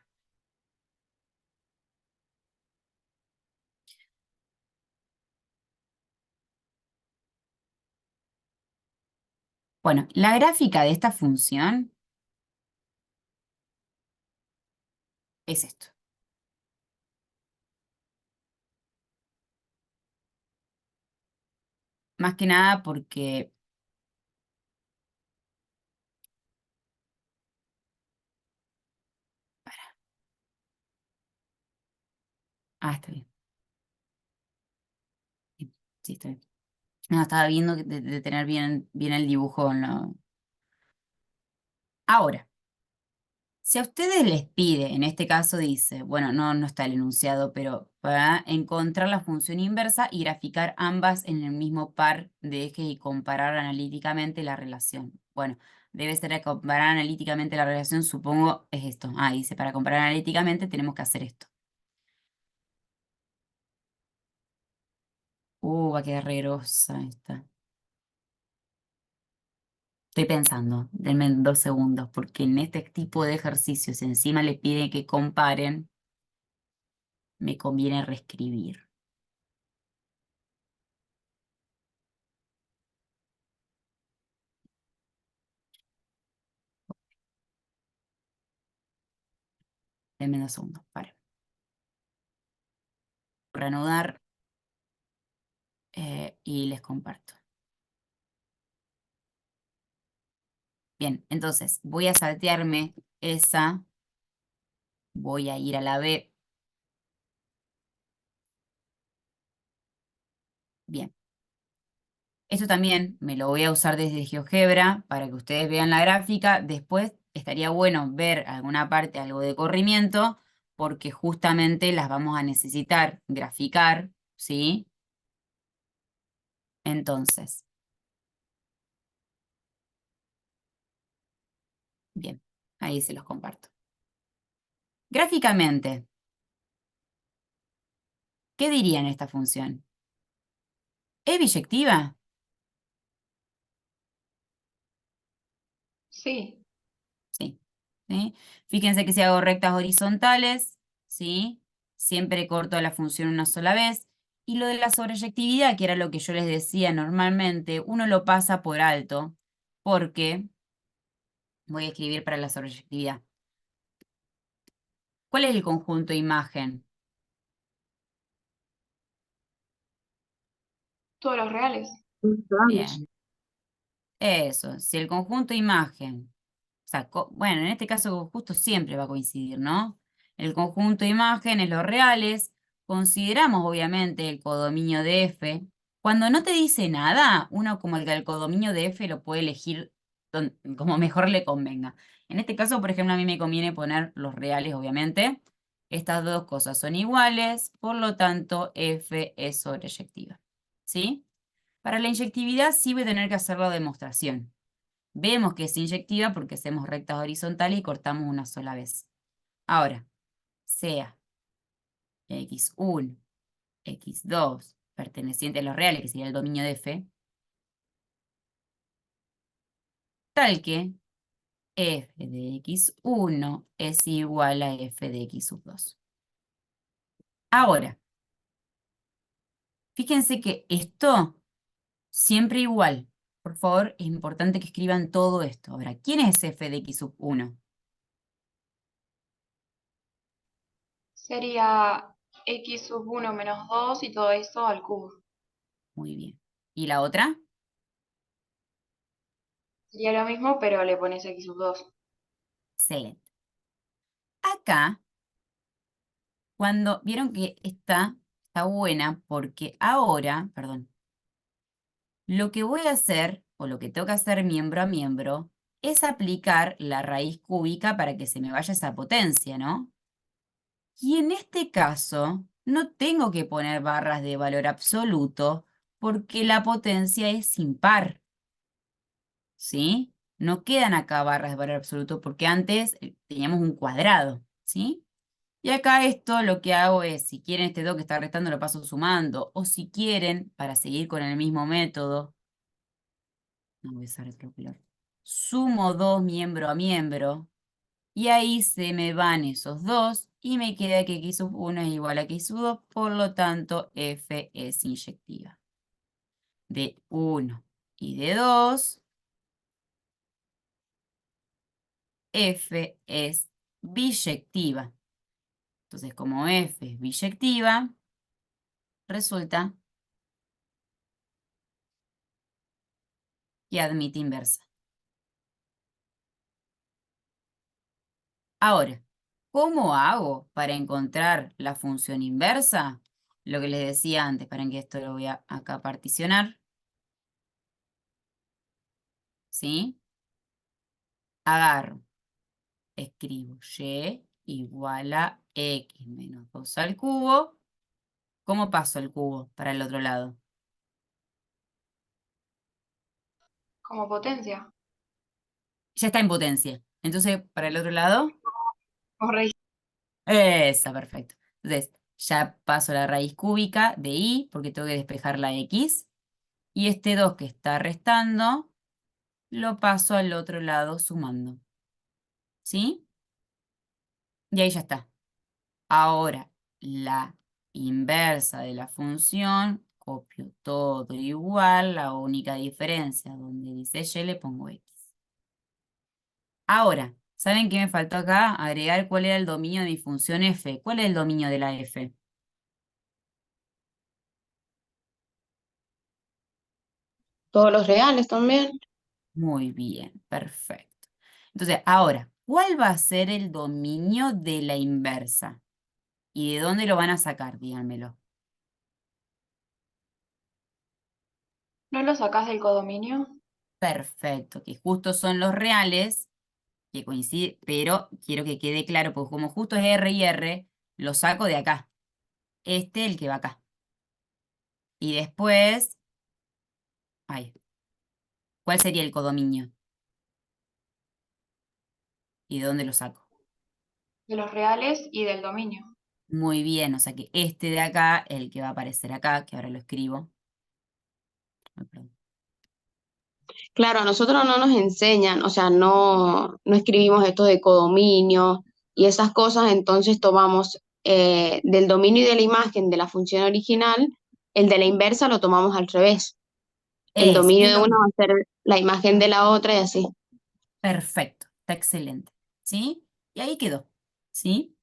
Bueno, la gráfica de esta función es esto. Más que nada porque... Ah, está bien. Sí, está bien. No, estaba viendo de tener bien el dibujo en lo... Ahora, si a ustedes les pide, en este caso dice, bueno, no está el enunciado, pero para encontrar la función inversa y graficar ambas en el mismo par de ejes y comparar analíticamente la relación. Bueno, debe ser a comparar analíticamente la relación, supongo es esto. Ah, dice, para comparar analíticamente tenemos que hacer esto. Va a quedar re grosa esta. Estoy pensando, denme 2 segundos, porque en este tipo de ejercicios encima le piden que comparen, me conviene reescribir. Denme 2 segundos, para reanudar y les comparto. Bien, entonces voy a saltearme esa, voy a ir a la B. Bien. Esto también me lo voy a usar desde GeoGebra para que ustedes vean la gráfica. Después estaría bueno ver alguna parte, algo de corrimiento, porque justamente las vamos a necesitar graficar, ¿sí? Entonces, bien, ahí se los comparto. Gráficamente, ¿qué dirían esta función? ¿Es biyectiva? Sí, Sí. ¿Sí? Fíjense que si hago rectas horizontales, ¿sí? Siempre corto la función una sola vez. Y lo de la sobreyectividad, que era lo que yo les decía normalmente, uno lo pasa por alto, porque voy a escribir para la sobreyectividad. ¿Cuál es el conjunto imagen? todos los reales. Bien. Eso, si el conjunto imagen, o sea, bueno, en este caso justo siempre va a coincidir, ¿no? El conjunto imagen es los reales, consideramos obviamente el codominio de F. Cuando no te dice nada, uno como el codominio de F lo puede elegir como mejor le convenga. En este caso, por ejemplo, a mí me conviene poner los reales, obviamente. Estas dos cosas son iguales, por lo tanto, F es sobreyectiva. ¿Sí? Para la inyectividad sí voy a tener que hacer la demostración. Vemos que es inyectiva porque hacemos rectas horizontales y cortamos una sola vez. Ahora, sea x1, x2, perteneciente a los reales, que sería el dominio de F, tal que f de x1 es igual a f de x sub 2. Ahora, fíjense que esto siempre igual. Por favor, es importante que escriban todo esto. Ahora, ¿quién es f de x sub 1? Sería x sub 1 menos 2 y todo eso al cubo. Muy bien. ¿Y la otra? Sería lo mismo, pero le pones x sub 2. Excelente. Acá, cuando vieron que está buena, porque ahora, perdón, lo que voy a hacer, o lo que tengo que hacer miembro a miembro, es aplicar la raíz cúbica para que se me vaya esa potencia, ¿no? Y en este caso, no tengo que poner barras de valor absoluto, porque la potencia es impar, ¿sí? No quedan acá barras de valor absoluto, porque antes teníamos un cuadrado, ¿sí? Y acá esto lo que hago es, si quieren este 2 que está restando, lo paso sumando. O si quieren, para seguir con el mismo método, no voy a usar otro color, sumo 2 miembro a miembro. Y ahí se me van esos dos y me queda que x sub 1 es igual a x sub 2, por lo tanto f es inyectiva. De 1 y de 2, f es biyectiva. Entonces, como f es biyectiva, resulta que admite inversa. Ahora, ¿cómo hago para encontrar la función inversa? Lo que les decía antes, para que esto lo voy a acá particionar. ¿Sí? Agarro, escribo y igual a x menos 2 al cubo. ¿Cómo paso el cubo para el otro lado? Como potencia. Ya está en potencia. Entonces, para el otro lado, Como raíz. esa, perfecto. Entonces, ya paso la raíz cúbica de y, porque tengo que despejar la x. Y este 2 que está restando, lo paso al otro lado sumando. ¿Sí? Y ahí ya está. Ahora, la inversa de la función, copio todo igual, la única diferencia, donde dice y le pongo x. Ahora, ¿saben qué me faltó acá? Agregar cuál era el dominio de mi función f. ¿Cuál es el dominio de la f? Todos los reales también. Muy bien, perfecto. Entonces, ahora, ¿cuál va a ser el dominio de la inversa? ¿Y de dónde lo van a sacar? Díganmelo. ¿No lo sacás del codominio? Perfecto, que justo son los reales, que coincide, pero quiero que quede claro, porque como justo es R y R, lo saco de acá. El que va acá. Y después, ay, ¿cuál sería el codominio? ¿Y de dónde lo saco? De los reales y del dominio. Muy bien, o sea que este de acá, el que va a aparecer acá, que ahora lo escribo. Ay, perdón. Claro, a nosotros no nos enseñan, o sea, no escribimos esto de codominio y esas cosas, entonces tomamos del dominio y de la imagen de la función original, el de la inversa lo tomamos al revés. El Es dominio de lo una va a ser la imagen de la otra y así. perfecto, está excelente. ¿Sí? Y ahí quedó. ¿Sí?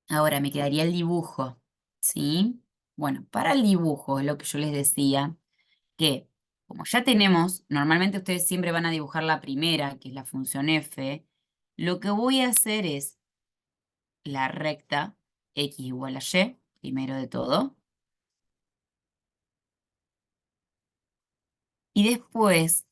Ahora me quedaría el dibujo. ¿Sí? Bueno, para el dibujo es lo que yo les decía, que como ya tenemos, normalmente ustedes siempre van a dibujar la primera, que es la función f, lo que voy a hacer es la recta x igual a y, primero de todo, y después,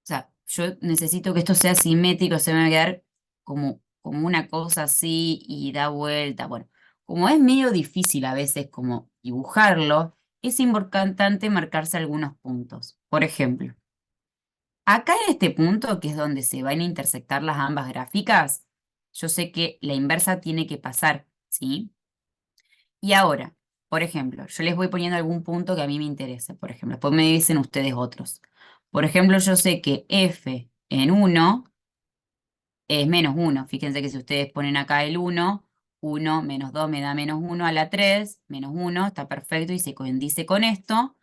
o sea, yo necesito que esto sea simétrico, se me va a quedar como una cosa así y da vuelta. Bueno, como es medio difícil a veces como dibujarlo, es importante marcarse algunos puntos. Por ejemplo, acá en este punto, que es donde se van a intersectar las ambas gráficas, yo sé que la inversa tiene que pasar, ¿sí? Y ahora, por ejemplo, yo les voy poniendo algún punto que a mí me interese, por ejemplo, después me dicen ustedes otros. Por ejemplo, yo sé que f en 1 es menos 1. Fíjense que si ustedes ponen acá el 1, 1 menos 2 me da menos 1 a la 3, menos 1, está perfecto y se condice con esto.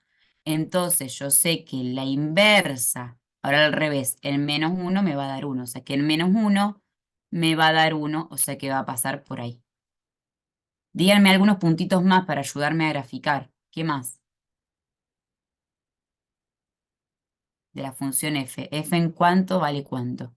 Entonces yo sé que la inversa, ahora al revés, el menos 1 me va a dar 1, o sea que el menos 1 me va a dar 1, o sea que va a pasar por ahí. Díganme algunos puntitos más para ayudarme a graficar. ¿Qué más? De la función f. F en cuánto vale cuánto.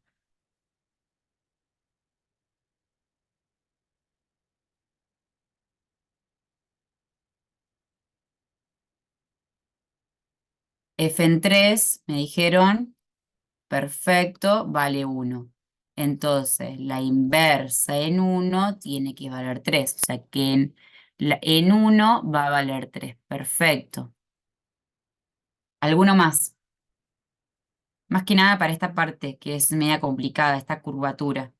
F en 3, me dijeron, perfecto, vale 1. Entonces, la inversa en 1 tiene que valer 3. O sea que en 1 va a valer 3. Perfecto. ¿Alguno más? Más que nada para esta parte, que es media complicada, esta curvatura.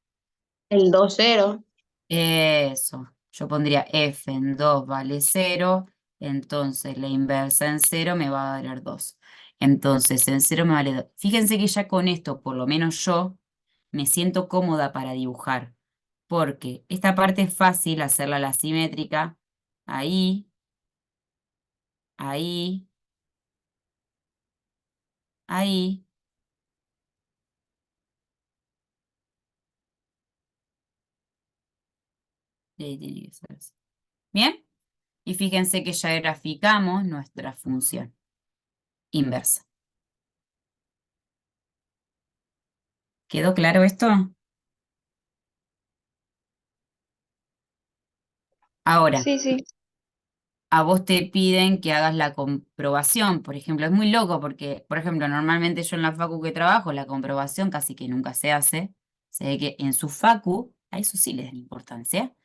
El 2,0. Eso. Yo pondría f en 2 vale 0. Entonces, la inversa en 0 me va a valer 2. Entonces, en 0 me vale 2. Fíjense que ya con esto, por lo menos yo, me siento cómoda para dibujar, porque esta parte es fácil hacerla la simétrica, ahí, ahí, ahí, y ahí tiene que ser así. ¿Bien? Y fíjense que ya graficamos nuestra función inversa. ¿Quedó claro esto? Ahora, Sí, sí. a vos te piden que hagas la comprobación, por ejemplo, es muy loco porque, por ejemplo, normalmente yo en la facu que trabajo, la comprobación casi que nunca se hace, se ve que en su facu, a eso sí les dan importancia,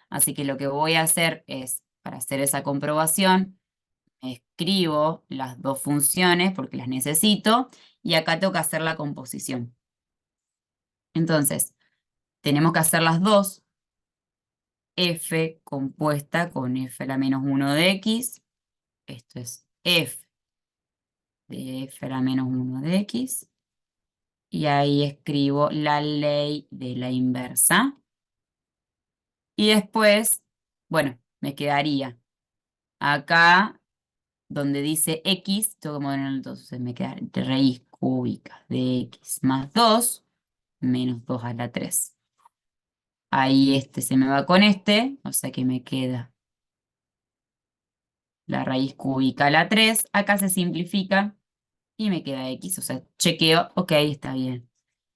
así que lo que voy a hacer es, para hacer esa comprobación, escribo las dos funciones porque las necesito, y acá tengo que hacer la composición. Entonces, tenemos que hacer las dos, f compuesta con f a la menos 1 de x, esto es f de f a la menos 1 de x, y ahí escribo la ley de la inversa. Y después, bueno, me quedaría acá donde dice x, tengo que ponerlo entonces, me queda entre raíz cúbica de x más 2 menos 2 a la 3. Ahí este se me va con este, o sea que me queda la raíz cúbica a la 3. Acá se simplifica y me queda x, o sea, chequeo, ok, está bien.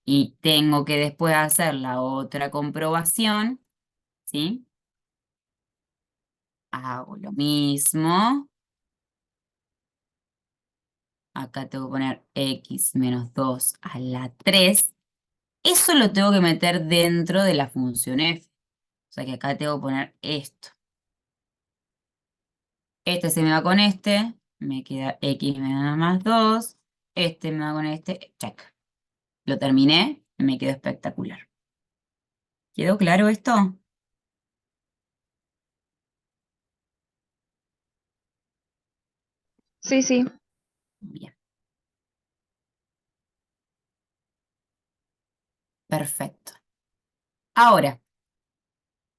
Y tengo que después hacer la otra comprobación, ¿sí? Hago lo mismo. Acá tengo que poner x menos 2 a la 3. Eso lo tengo que meter dentro de la función f. O sea que acá tengo que poner esto. Este se me va con este, me queda x menos más 2. Este me va con este, check. Lo terminé, me quedó espectacular. ¿Quedó claro esto? Sí, sí. Bien, perfecto. Ahora,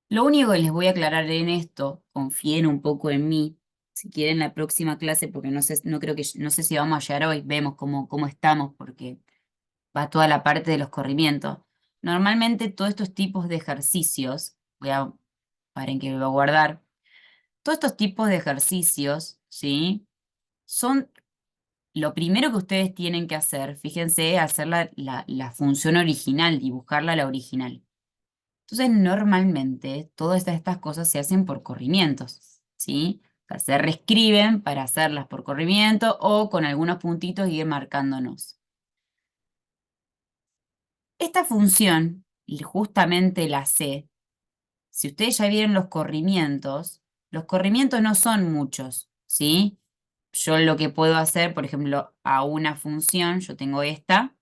lo único que les voy a aclarar en esto, confíen un poco en mí, si quieren la próxima clase, porque no sé, no creo que, no sé si vamos a llegar hoy, vemos cómo estamos, porque va toda la parte de los corrimientos. Normalmente todos estos tipos de ejercicios, paren que lo voy a guardar, todos estos tipos de ejercicios, ¿sí? Son lo primero que ustedes tienen que hacer, fíjense, hacer la función original, dibujarla a la original. Entonces, normalmente, todas estas cosas se hacen por corrimientos, ¿sí? O sea, se reescriben para hacerlas por corrimiento o con algunos puntitos ir marcándonos. Esta función, y justamente la C, si ustedes ya vieron los corrimientos no son muchos, ¿sí? Yo lo que puedo hacer, por ejemplo, a una función, yo tengo esta,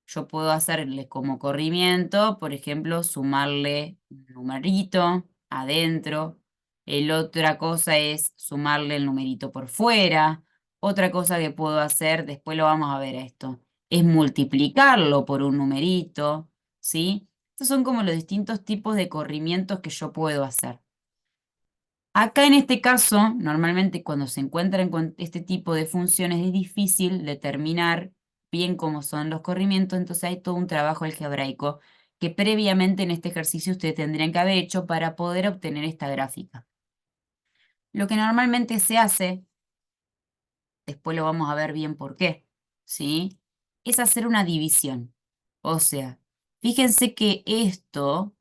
yo puedo hacerle como corrimiento, por ejemplo, sumarle un numerito adentro. El otra cosa es sumarle el numerito por fuera. Otra cosa que puedo hacer, después lo vamos a ver esto, es multiplicarlo por un numerito, ¿sí? Estos son como los distintos tipos de corrimientos que yo puedo hacer. Acá en este caso, normalmente cuando se encuentran con este tipo de funciones es difícil determinar bien cómo son los corrimientos, entonces hay todo un trabajo algebraico que previamente en este ejercicio ustedes tendrían que haber hecho para poder obtener esta gráfica. Lo que normalmente se hace, después lo vamos a ver bien por qué, ¿sí? Es hacer una división. O sea, fíjense que esto...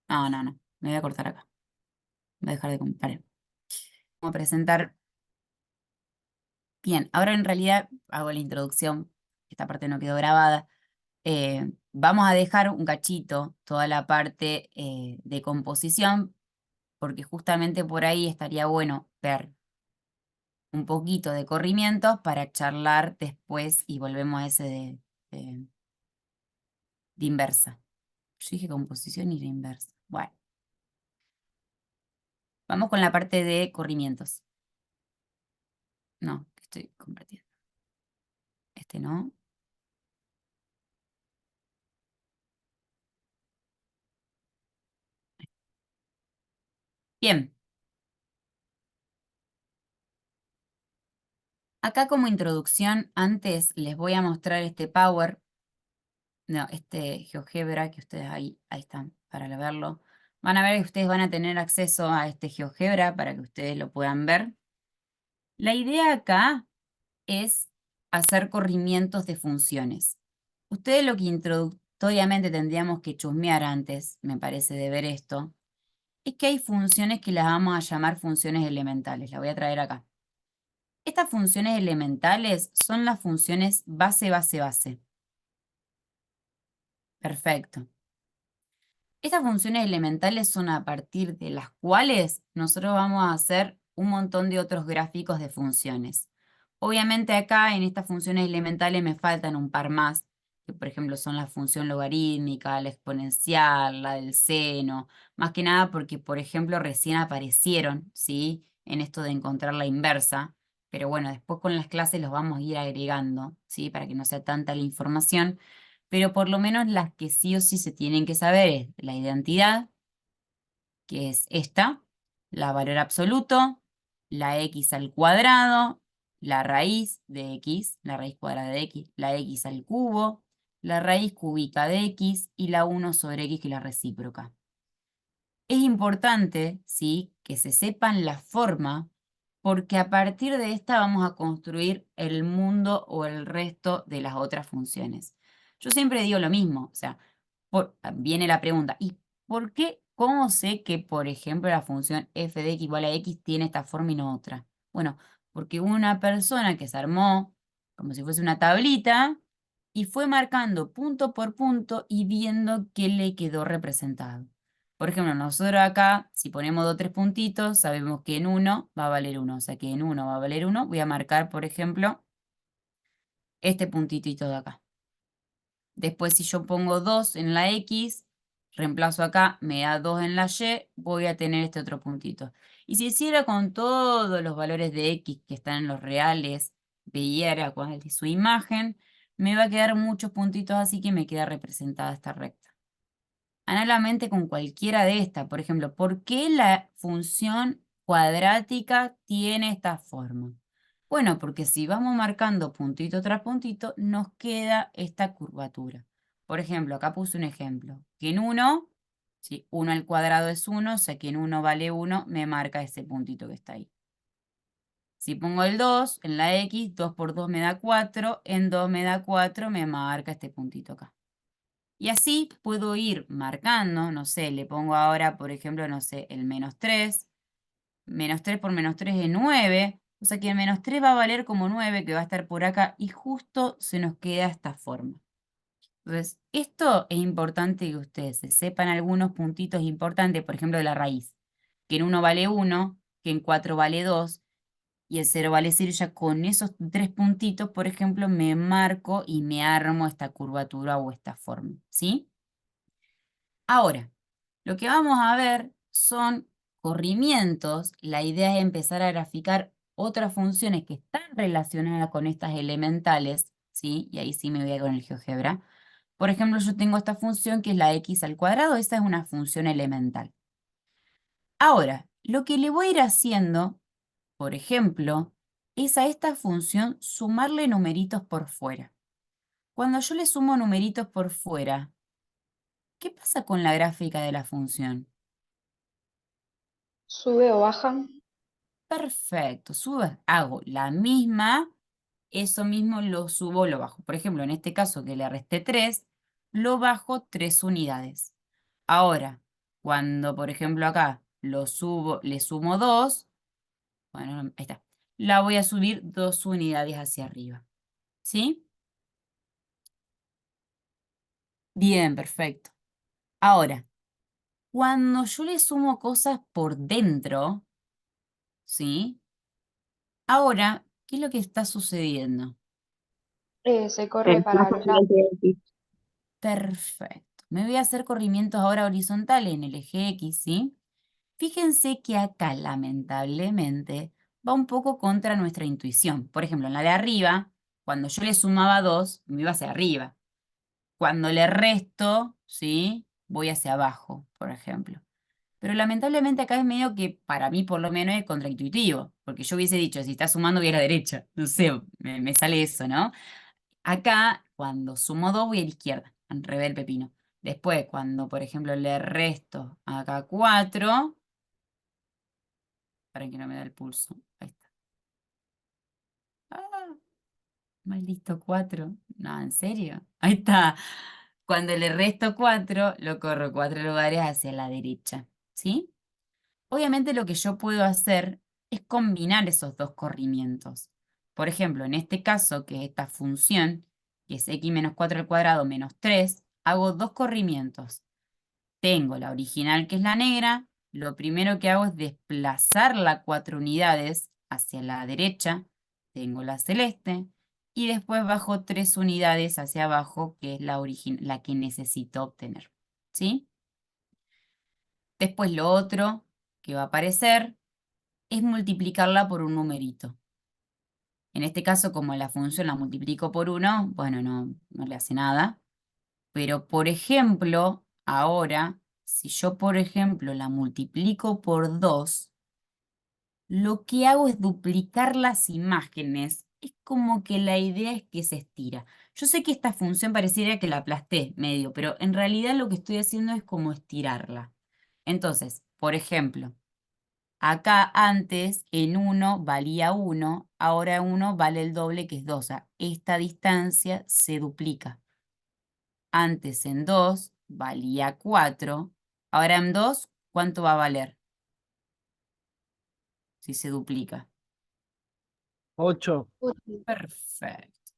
No, me voy a cortar acá. Voy a dejar de comparar. Vamos a presentar. Bien, ahora en realidad hago la introducción, esta parte no quedó grabada. Vamos a dejar un cachito, toda la parte de composición, porque justamente por ahí estaría bueno ver un poquito de corrimientos para charlar después y volvemos a ese de inversa. Yo dije composición y de inversa. Bueno, vamos con la parte de corrimientos. No, estoy compartiendo. Este no. Bien. Acá como introducción, antes les voy a mostrar este Power, no, este GeoGebra que ustedes ahí están para verlo. Van a ver que ustedes van a tener acceso a este GeoGebra para que ustedes lo puedan ver. La idea acá es hacer corrimientos de funciones. Ustedes lo que introductoriamente tendríamos que chusmear antes, me parece, de ver esto, es que hay funciones que las vamos a llamar funciones elementales. La voy a traer acá. Estas funciones elementales son las funciones base, base, base. Perfecto. Estas funciones elementales son a partir de las cuales nosotros vamos a hacer un montón de otros gráficos de funciones. Obviamente acá en estas funciones elementales me faltan un par más, que por ejemplo son la función logarítmica, la exponencial, la del seno, más que nada porque por ejemplo recién aparecieron, ¿sí? En esto de encontrar la inversa, pero bueno, después con las clases los vamos a ir agregando, ¿sí? Para que no sea tanta la información, pero por lo menos las que sí o sí se tienen que saber es la identidad, que es esta, la valor absoluto, la x al cuadrado, la raíz de x, la raíz cuadrada de x, la x al cubo, la raíz cúbica de x y la 1 sobre x, que es la recíproca. Es importante, ¿sí?, que se sepan la forma, porque a partir de esta vamos a construir el mundo o el resto de las otras funciones. Yo siempre digo lo mismo, o sea, viene la pregunta, ¿y por qué? ¿Cómo sé que, por ejemplo, la función f de x igual a x tiene esta forma y no otra? Bueno, porque hubo una persona que se armó como si fuese una tablita y fue marcando punto por punto y viendo qué le quedó representado. Por ejemplo, nosotros acá, si ponemos 2 o 3 puntitos, sabemos que en 1 va a valer 1. O sea que en 1 va a valer 1. Voy a marcar, por ejemplo, este puntitito de acá. Después, si yo pongo 2 en la X, reemplazo acá, me da 2 en la Y, voy a tener este otro puntito. Y si hiciera con todos los valores de X que están en los reales, viera cuál es su imagen, me va a quedar muchos puntitos así que me queda representada esta recta. Análogamente con cualquiera de estas, por ejemplo, ¿por qué la función cuadrática tiene esta forma? Bueno, porque si vamos marcando puntito tras puntito, nos queda esta curvatura. Por ejemplo, acá puse un ejemplo, que en 1, si 1 al cuadrado es 1, o sea que en 1 vale 1, me marca ese puntito que está ahí. Si pongo el 2 en la X, 2 por 2 me da 4, en 2 me da 4, me marca este puntito acá. Y así puedo ir marcando, no sé, le pongo ahora, por ejemplo, no sé, el -3. -3 por -3 es 9. O sea que el -3 va a valer como 9, que va a estar por acá, y justo se nos queda esta forma. Entonces, esto es importante que ustedes se sepan algunos puntitos importantes, por ejemplo, de la raíz. Que en 1 vale 1, que en 4 vale 2, y el 0 vale 0. Ya con esos 3 puntitos, por ejemplo, me marco y me armo esta curvatura o esta forma, ¿sí? Ahora, lo que vamos a ver son corrimientos. La idea es empezar a graficar otras funciones que están relacionadas con estas elementales, ¿sí? Y ahí sí me voy a con el GeoGebra. Por ejemplo, yo tengo esta función que es la x al cuadrado. Esa es una función elemental. Ahora, lo que le voy a ir haciendo, por ejemplo, es a esta función sumarle numeritos por fuera. Cuando yo le sumo numeritos por fuera, ¿qué pasa con la gráfica de la función? Sube o baja. Perfecto, hago la misma, eso mismo lo subo, lo bajo. Por ejemplo, en este caso que le resté 3, lo bajo 3 unidades. Ahora, cuando por ejemplo acá lo subo, le sumo 2, bueno, ahí está, la voy a subir 2 unidades hacia arriba. ¿Sí? Bien, perfecto. Ahora, cuando yo le sumo cosas por dentro, ¿sí? Ahora, ¿qué es lo que está sucediendo? Se corre El para más los lados. siguiente de X. Perfecto. Me voy a hacer corrimientos ahora horizontales en el eje X, ¿sí? Fíjense que acá, lamentablemente, va un poco contra nuestra intuición. Por ejemplo, en la de arriba, cuando yo le sumaba 2, me iba hacia arriba. Cuando le resto, ¿sí? Voy hacia abajo, por ejemplo. Pero lamentablemente acá es medio que, para mí por lo menos, es contraintuitivo, porque yo hubiese dicho, si está sumando voy a la derecha. No sé, me sale eso, ¿no? Acá, cuando sumo 2, voy a la izquierda, al revés del pepino. Después, cuando, por ejemplo, le resto acá 4, para que no me da el pulso. Ahí está. Ah, maldito 4. No, ¿en serio? Ahí está. Cuando le resto 4, lo corro 4 lugares hacia la derecha. ¿Sí? Obviamente lo que yo puedo hacer es combinar esos dos corrimientos. Por ejemplo, en este caso, que es esta función, que es x menos 4 al cuadrado menos 3, hago dos corrimientos. Tengo la original, que es la negra. Lo primero que hago es desplazarla 4 unidades hacia la derecha. Tengo la celeste. Y después bajo 3 unidades hacia abajo, que es la que necesito obtener. ¿Sí? Después lo otro que va a aparecer es multiplicarla por un numerito. En este caso, como la función la multiplico por 1, bueno, no le hace nada. Pero, por ejemplo, ahora, si yo, por ejemplo, la multiplico por 2, lo que hago es duplicar las imágenes. Es como que la idea es que se estira. Yo sé que esta función pareciera que la aplasté medio, pero en realidad lo que estoy haciendo es como estirarla. Entonces, por ejemplo, acá antes en 1 valía 1, ahora 1 vale el doble, que es 2. O sea, esta distancia se duplica. Antes en 2 valía 4, ahora en 2, ¿cuánto va a valer si se duplica? 8. Perfecto.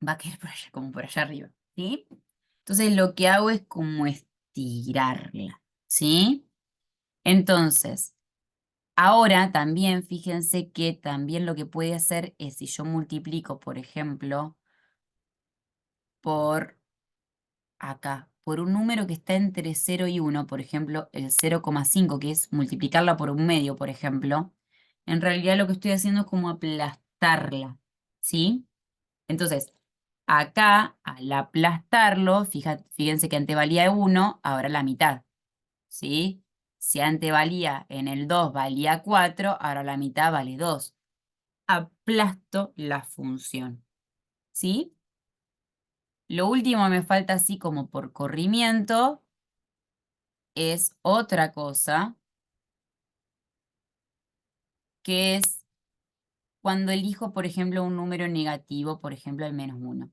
Va a quedar por allá, como por allá arriba, ¿sí? Entonces lo que hago es como estirarla, ¿sí? Entonces, ahora también, fíjense que también lo que puede hacer es si yo multiplico, por ejemplo, por acá, por un número que está entre 0 y 1, por ejemplo, el 0,5, que es multiplicarla por un medio, por ejemplo, en realidad lo que estoy haciendo es como aplastarla, ¿sí? Entonces, acá, al aplastarlo, fíjense que antes valía 1, ahora la mitad, ¿sí? Si antes valía en el 2, valía 4, ahora la mitad vale 2. Aplasto la función, ¿sí? Lo último me falta así como por corrimiento es otra cosa, que es cuando elijo, por ejemplo, un número negativo, por ejemplo, el -1.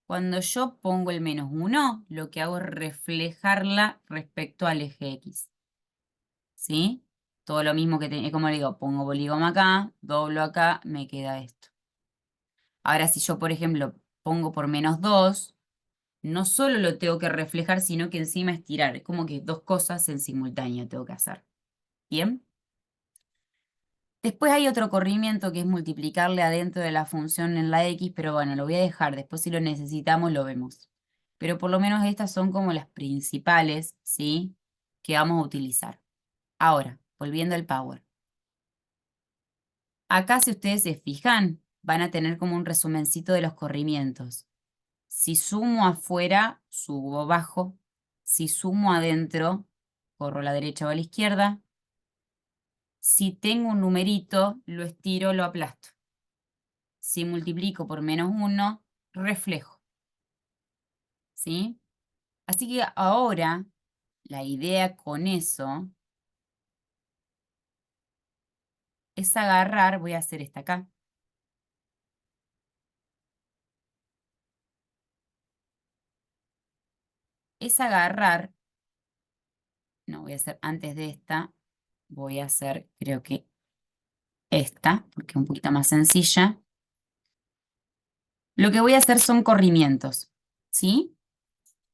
Cuando yo pongo el -1, lo que hago es reflejarla respecto al eje X. ¿Sí? Todo lo mismo que es como le digo, pongo polígono acá, doblo acá, me queda esto. Ahora, si yo, por ejemplo, pongo por -2, no solo lo tengo que reflejar, sino que encima estirar. Es como que dos cosas en simultáneo tengo que hacer. ¿Bien? Después hay otro corrimiento que es multiplicarle adentro de la función en la X, pero bueno, lo voy a dejar. Después si lo necesitamos lo vemos. Pero por lo menos estas son como las principales, ¿sí? Que vamos a utilizar. Ahora, volviendo al Power. Acá, si ustedes se fijan, van a tener como un resumencito de los corrimientos. Si sumo afuera, subo o bajo. Si sumo adentro, corro a la derecha o a la izquierda. Si tengo un numerito, lo estiro, lo aplasto. Si multiplico por -1, reflejo. ¿Sí? Así que ahora, la idea con eso es agarrar, voy a hacer esta acá. Es agarrar, no voy a hacer antes de esta, voy a hacer, creo que esta, porque es un poquito más sencilla. Lo que voy a hacer son corrimientos, ¿sí?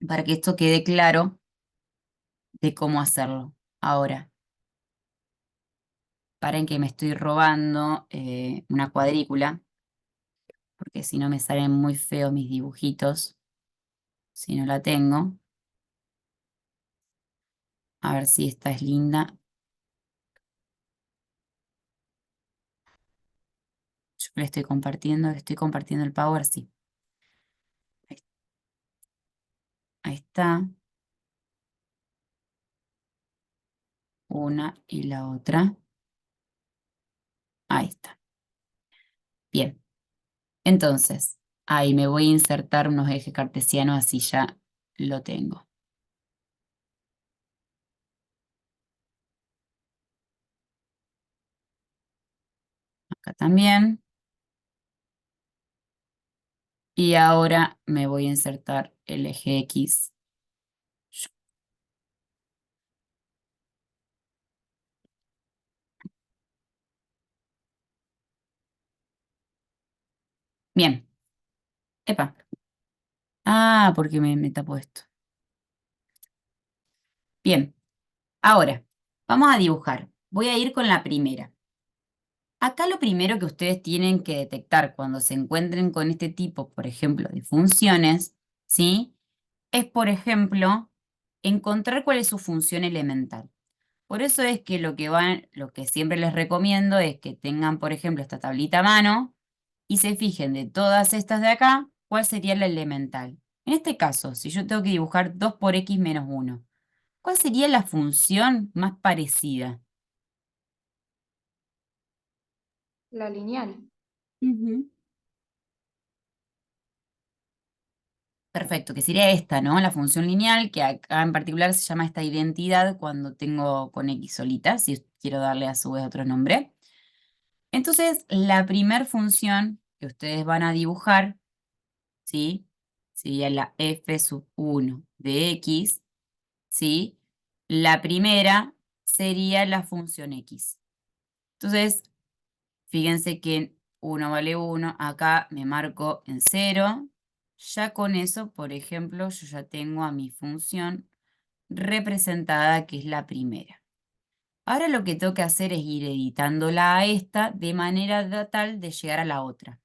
Para que esto quede claro de cómo hacerlo. Ahora, paren que me estoy robando una cuadrícula, porque si no me salen muy feos mis dibujitos, si no la tengo. A ver si esta es linda. le estoy compartiendo el Power, sí. Ahí ahí está. Una y la otra. Ahí está. Bien. Entonces, ahí me voy a insertar unos ejes cartesianos, así ya lo tengo. Acá también. Y ahora me voy a insertar el eje X. Bien. Epa. Ah, porque me tapó esto. Bien. Ahora, vamos a dibujar. Voy a ir con la primera. Acá lo primero que ustedes tienen que detectar cuando se encuentren con este tipo, por ejemplo, de funciones, ¿sí? Es, por ejemplo, encontrar cuál es su función elemental. Por eso es que lo que siempre les recomiendo es que tengan, por ejemplo, esta tablita a mano y se fijen de todas estas de acá, cuál sería la elemental. En este caso, si yo tengo que dibujar 2 por x menos 1, ¿cuál sería la función más parecida? La lineal. Ujú. Perfecto, que sería esta, ¿no? La función lineal, que acá en particular se llama esta identidad cuando tengo con x solita, si quiero darle a su vez otro nombre. Entonces, la primer función que ustedes van a dibujar, ¿sí? Sería la f sub 1 de x, ¿sí? La primera sería la función x. Entonces, fíjense que en 1 vale 1, acá me marco en 0. Ya con eso, por ejemplo, yo ya tengo a mi función representada, que es la primera. Ahora lo que tengo que hacer es ir editándola a esta de manera tal de llegar a la otra.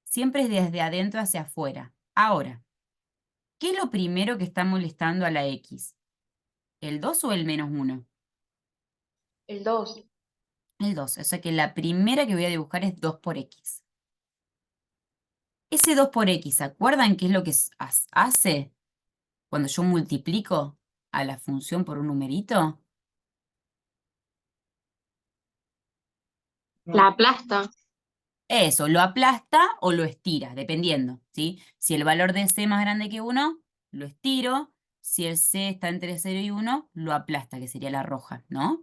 Siempre es desde adentro hacia afuera. Ahora, ¿qué es lo primero que está molestando a la X? ¿El 2 o el menos 1? El 2. El 2. O sea que la primera que voy a dibujar es 2 por X. Ese 2 por X, ¿se acuerdan qué es lo que hace cuando yo multiplico a la función por un numerito? La aplasta. Eso, lo aplasta o lo estira, dependiendo, ¿sí? Si el valor de C es más grande que 1, lo estiro. Si el C está entre 0 y 1, lo aplasta, que sería la roja, ¿no?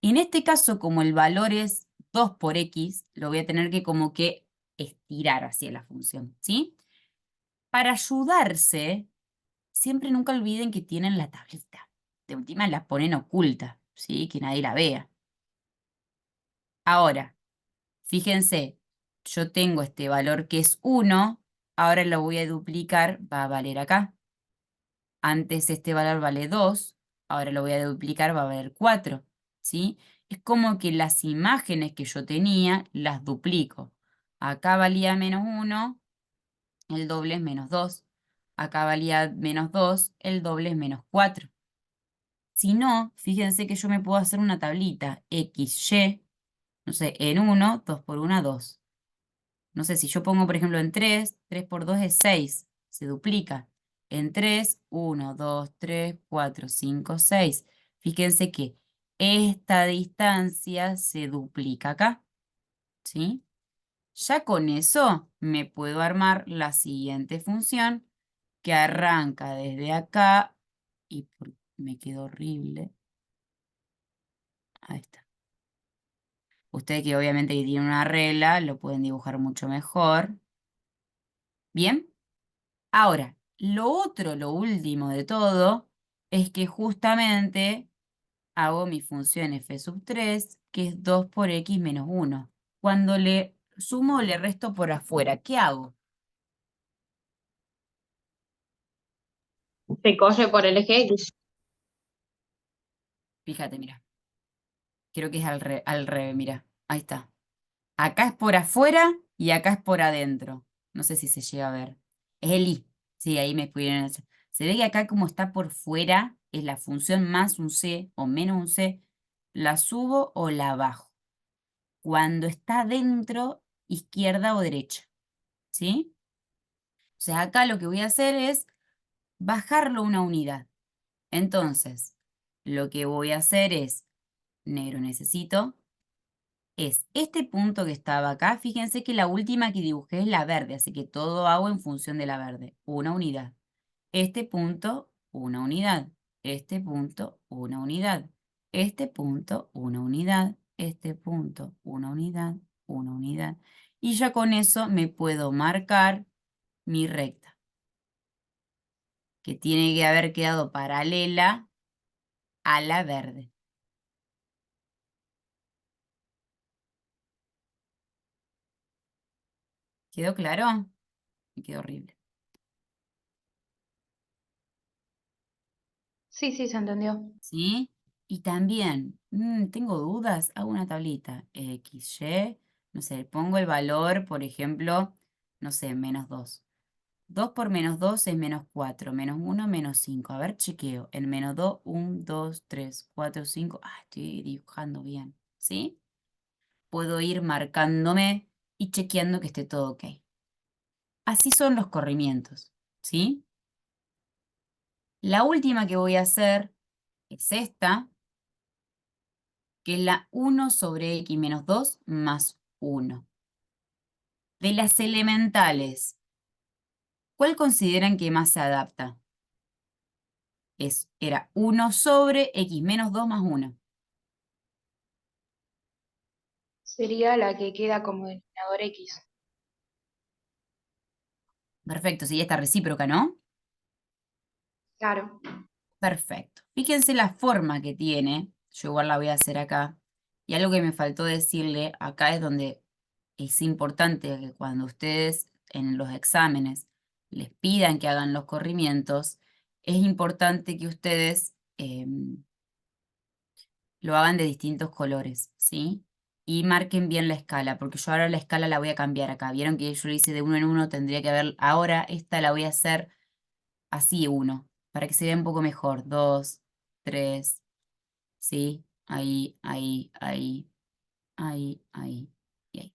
Y en este caso, como el valor es 2 por X, lo voy a tener que como que estirar hacia la función, ¿sí? Para ayudarse, siempre nunca olviden que tienen la tablita. De última la ponen oculta, ¿sí? Que nadie la vea. Ahora, fíjense, yo tengo este valor que es 1, ahora lo voy a duplicar, va a valer acá. Antes este valor vale 2, ahora lo voy a duplicar, va a valer 4, ¿sí? Es como que las imágenes que yo tenía las duplico. Acá valía menos 1, el doble es menos 2. Acá valía menos 2, el doble es menos 4. Si no, fíjense que yo me puedo hacer una tablita x, y, no sé, en 1, 2 por 1, 2. No sé, si yo pongo, por ejemplo, en 3, 3 por 2 es 6, se duplica. En 3, 1, 2, 3, 4, 5, 6. Fíjense que esta distancia se duplica acá, ¿sí? Ya con eso me puedo armar la siguiente función que arranca desde acá y me quedó horrible. Ahí está. Ustedes que obviamente que tienen una regla lo pueden dibujar mucho mejor. ¿Bien? Ahora, lo último de todo, es que justamente hago mi función f sub 3, que es 2 por x menos 1. Cuando le sumo o le resto por afuera, ¿qué hago? Se corre por el eje X. Fíjate, mira. Creo que es al revés, mira. Ahí está. Acá es por afuera y acá es por adentro. No sé si se llega a ver. Es el i. Sí, ahí me pudieron hacer. Se ve que acá como está por fuera, es la función más un c o menos un c, la subo o la bajo. Cuando está dentro, izquierda o derecha, ¿sí? O sea, acá lo que voy a hacer es bajarlo una unidad. Entonces, lo que voy a hacer es, negro necesito, es este punto que estaba acá. Fíjense que la última que dibujé es la verde, así que todo hago en función de la verde. Una unidad. Este punto, una unidad. Este punto, una unidad. Este punto, una unidad. Este punto, una unidad, una unidad. Y ya con eso me puedo marcar mi recta, que tiene que haber quedado paralela a la verde. ¿Quedó claro? Me quedó horrible. Sí, sí, se entendió. ¿Sí? Y también, tengo dudas, hago una tablita. X, Y, no sé, pongo el valor, por ejemplo, no sé, -2. 2 por -2 es -4, -1, -5. A ver, chequeo. El -2, 1, 2, 3, 4, 5. Ah, estoy dibujando bien. ¿Sí? Puedo ir marcándome y chequeando que esté todo ok. Así son los corrimientos. ¿Sí? La última que voy a hacer es esta, que es la 1 sobre x menos 2 más 1. De las elementales, ¿cuál consideran que más se adapta? Era 1 sobre x menos 2 más 1. Sería la que queda como denominador X. Perfecto, sería esta recíproca, ¿no? Claro. Perfecto. Fíjense la forma que tiene. Yo igual la voy a hacer acá. Y algo que me faltó decirle, acá es donde es importante que cuando ustedes en los exámenes les pidan que hagan los corrimientos, es importante que ustedes lo hagan de distintos colores, ¿sí? Y marquen bien la escala, porque yo ahora la escala la voy a cambiar acá. Vieron que yo lo hice de uno en uno, tendría que haber, ahora esta la voy a hacer así uno, para que se vea un poco mejor. 2, 3, ¿sí? Ahí, ahí, ahí, ahí, ahí y ahí.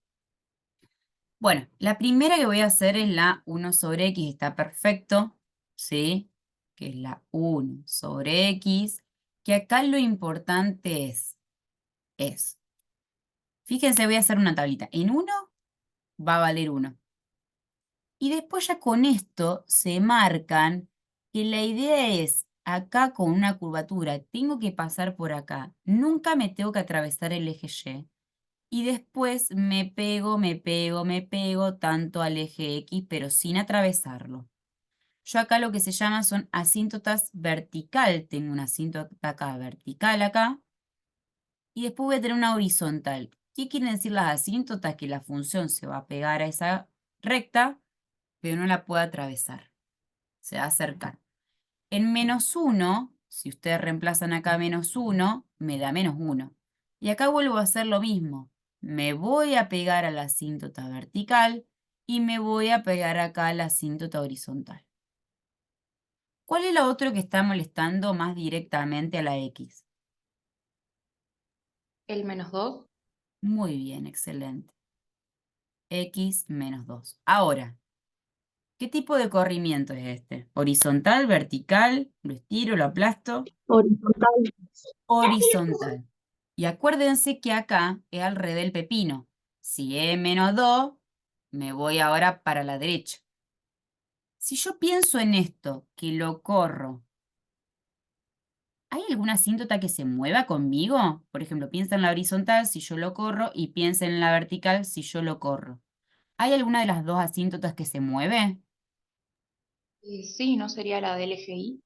Bueno, la primera que voy a hacer es la 1 sobre x, está perfecto, ¿sí? Que es la 1 sobre x, que acá lo importante es, fíjense, voy a hacer una tablita. En 1 va a valer 1. Y después ya con esto se marcan que la idea es, acá con una curvatura, tengo que pasar por acá. Nunca me tengo que atravesar el eje Y. Y después me pego, me pego, me pego tanto al eje X, pero sin atravesarlo. Yo acá lo que se llama son asíntotas vertical. Tengo una asíntota acá vertical acá. Y después voy a tener una horizontal. ¿Qué quieren decir las asíntotas? Que la función se va a pegar a esa recta, pero no la puede atravesar. Se va a acercar. En -1, si ustedes reemplazan acá -1, me da -1. Y acá vuelvo a hacer lo mismo. Me voy a pegar a la asíntota vertical y me voy a pegar acá a la asíntota horizontal. ¿Cuál es la otra que está molestando más directamente a la X? El -2. Muy bien, excelente. X menos 2. Ahora, ¿qué tipo de corrimiento es este? ¿Horizontal, vertical? ¿Lo estiro, lo aplasto? Horizontal. Horizontal. Y acuérdense que acá es al revés del pepino. Si es -2, me voy ahora para la derecha. Si yo pienso en esto, que lo corro, ¿hay alguna asíntota que se mueva conmigo? Por ejemplo, piensa en la horizontal si yo lo corro y piensa en la vertical si yo lo corro. ¿Hay alguna de las dos asíntotas que se mueve? Sí, ¿no sería la del eje Y?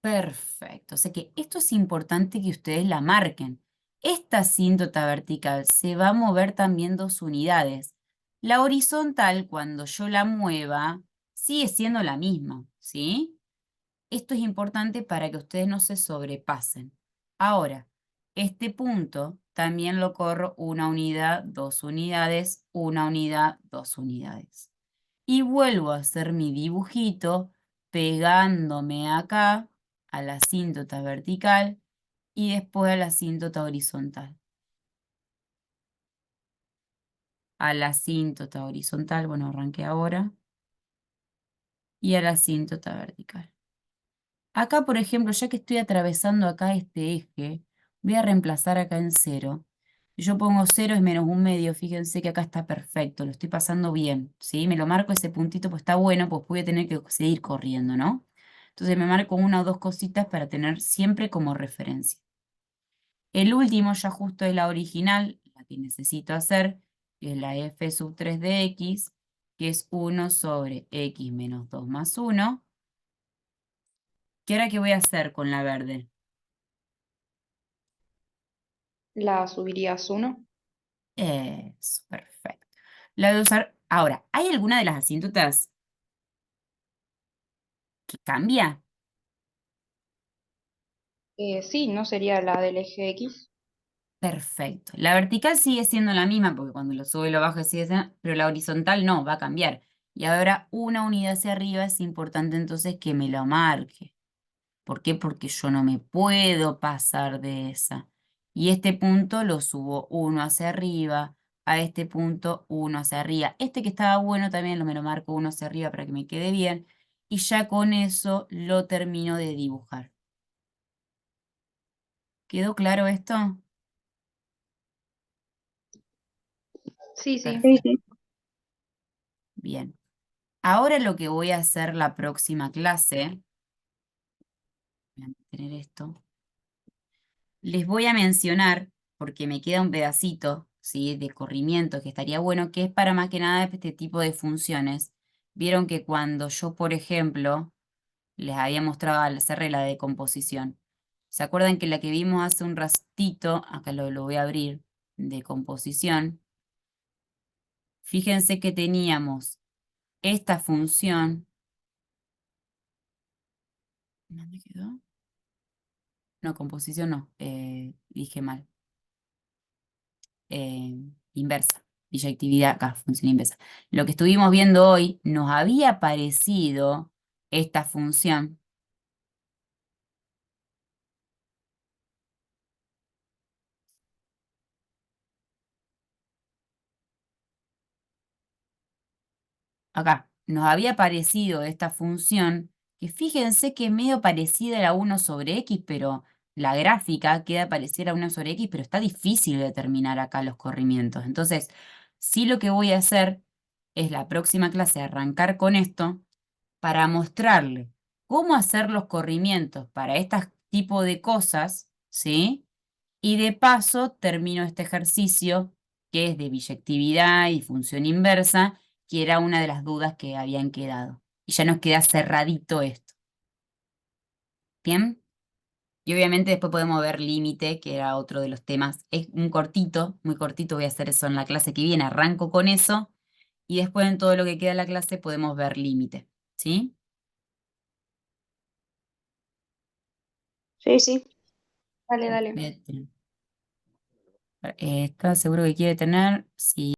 Perfecto. O sea que esto es importante que ustedes la marquen. Esta asíntota vertical se va a mover también 2 unidades. La horizontal, cuando yo la mueva, sigue siendo la misma, ¿sí? Esto es importante para que ustedes no se sobrepasen. Ahora, este punto también lo corro 1 unidad, 2 unidades, 1 unidad, 2 unidades. Y vuelvo a hacer mi dibujito pegándome acá a la asíntota vertical y después a la asíntota horizontal. a la asíntota horizontal, bueno, arranqué ahora, y a la asíntota vertical. Acá, por ejemplo, ya que estoy atravesando acá este eje, voy a reemplazar acá en 0. Si yo pongo 0 es menos un medio, fíjense que acá está perfecto, lo estoy pasando bien, ¿sí? Me lo marco ese puntito, pues está bueno, pues voy a tener que seguir corriendo, ¿no? Entonces me marco una o dos cositas para tener siempre como referencia. El último ya justo es la original, la que necesito hacer, que es la f sub 3 de x, que es 1 sobre x menos 2 más 1. ¿Qué ahora qué voy a hacer con la verde? La subirías 1. Eso, perfecto. La voy a usar. Ahora, ¿hay alguna de las asíntotas que cambia? Sí, ¿no sería la del eje X? Perfecto. La vertical sigue siendo la misma, porque cuando lo subo y lo bajo sigue siendo, pero la horizontal no, va a cambiar. Y ahora una unidad hacia arriba es importante entonces que me lo marque. ¿Por qué? Porque yo no me puedo pasar de esa. Y este punto lo subo uno hacia arriba, a este punto uno hacia arriba. Este que estaba bueno también me lo marco uno hacia arriba para que me quede bien. Y ya con eso lo termino de dibujar. ¿Quedó claro esto? Sí, sí. Perfecto. Bien. Ahora lo que voy a hacer la próxima clase, voy a mantener esto, les voy a mencionar, porque me queda un pedacito, ¿sí?, de corrimiento que estaría bueno, que es para más que nada este tipo de funciones. Vieron que cuando yo, por ejemplo, les había mostrado al hacer la decomposición, ¿se acuerdan que la que vimos hace un ratito, acá lo voy a abrir, de composición? Fíjense que teníamos esta función. ¿Dónde quedó? No, composición no, dije mal. Inversa, biyectividad acá, función inversa. Lo que estuvimos viendo hoy, nos había parecido esta función. Acá, nos había parecido esta función, que fíjense que es medio parecida a la 1 sobre x, pero la gráfica queda parecida a 1 sobre x, pero está difícil determinar acá los corrimientos. Entonces, sí, lo que voy a hacer es la próxima clase arrancar con esto para mostrarle cómo hacer los corrimientos para este tipo de cosas, ¿sí? Y de paso termino este ejercicio que es de biyectividad y función inversa, que era una de las dudas que habían quedado. Y ya nos queda cerradito esto. ¿Bien? Y obviamente después podemos ver límite, que era otro de los temas. Es un cortito, muy cortito, voy a hacer eso en la clase que viene, arranco con eso, y después en todo lo que queda de la clase podemos ver límite, ¿sí? Sí, sí. Dale, dale. ¿Está seguro que quiere tener? Sí.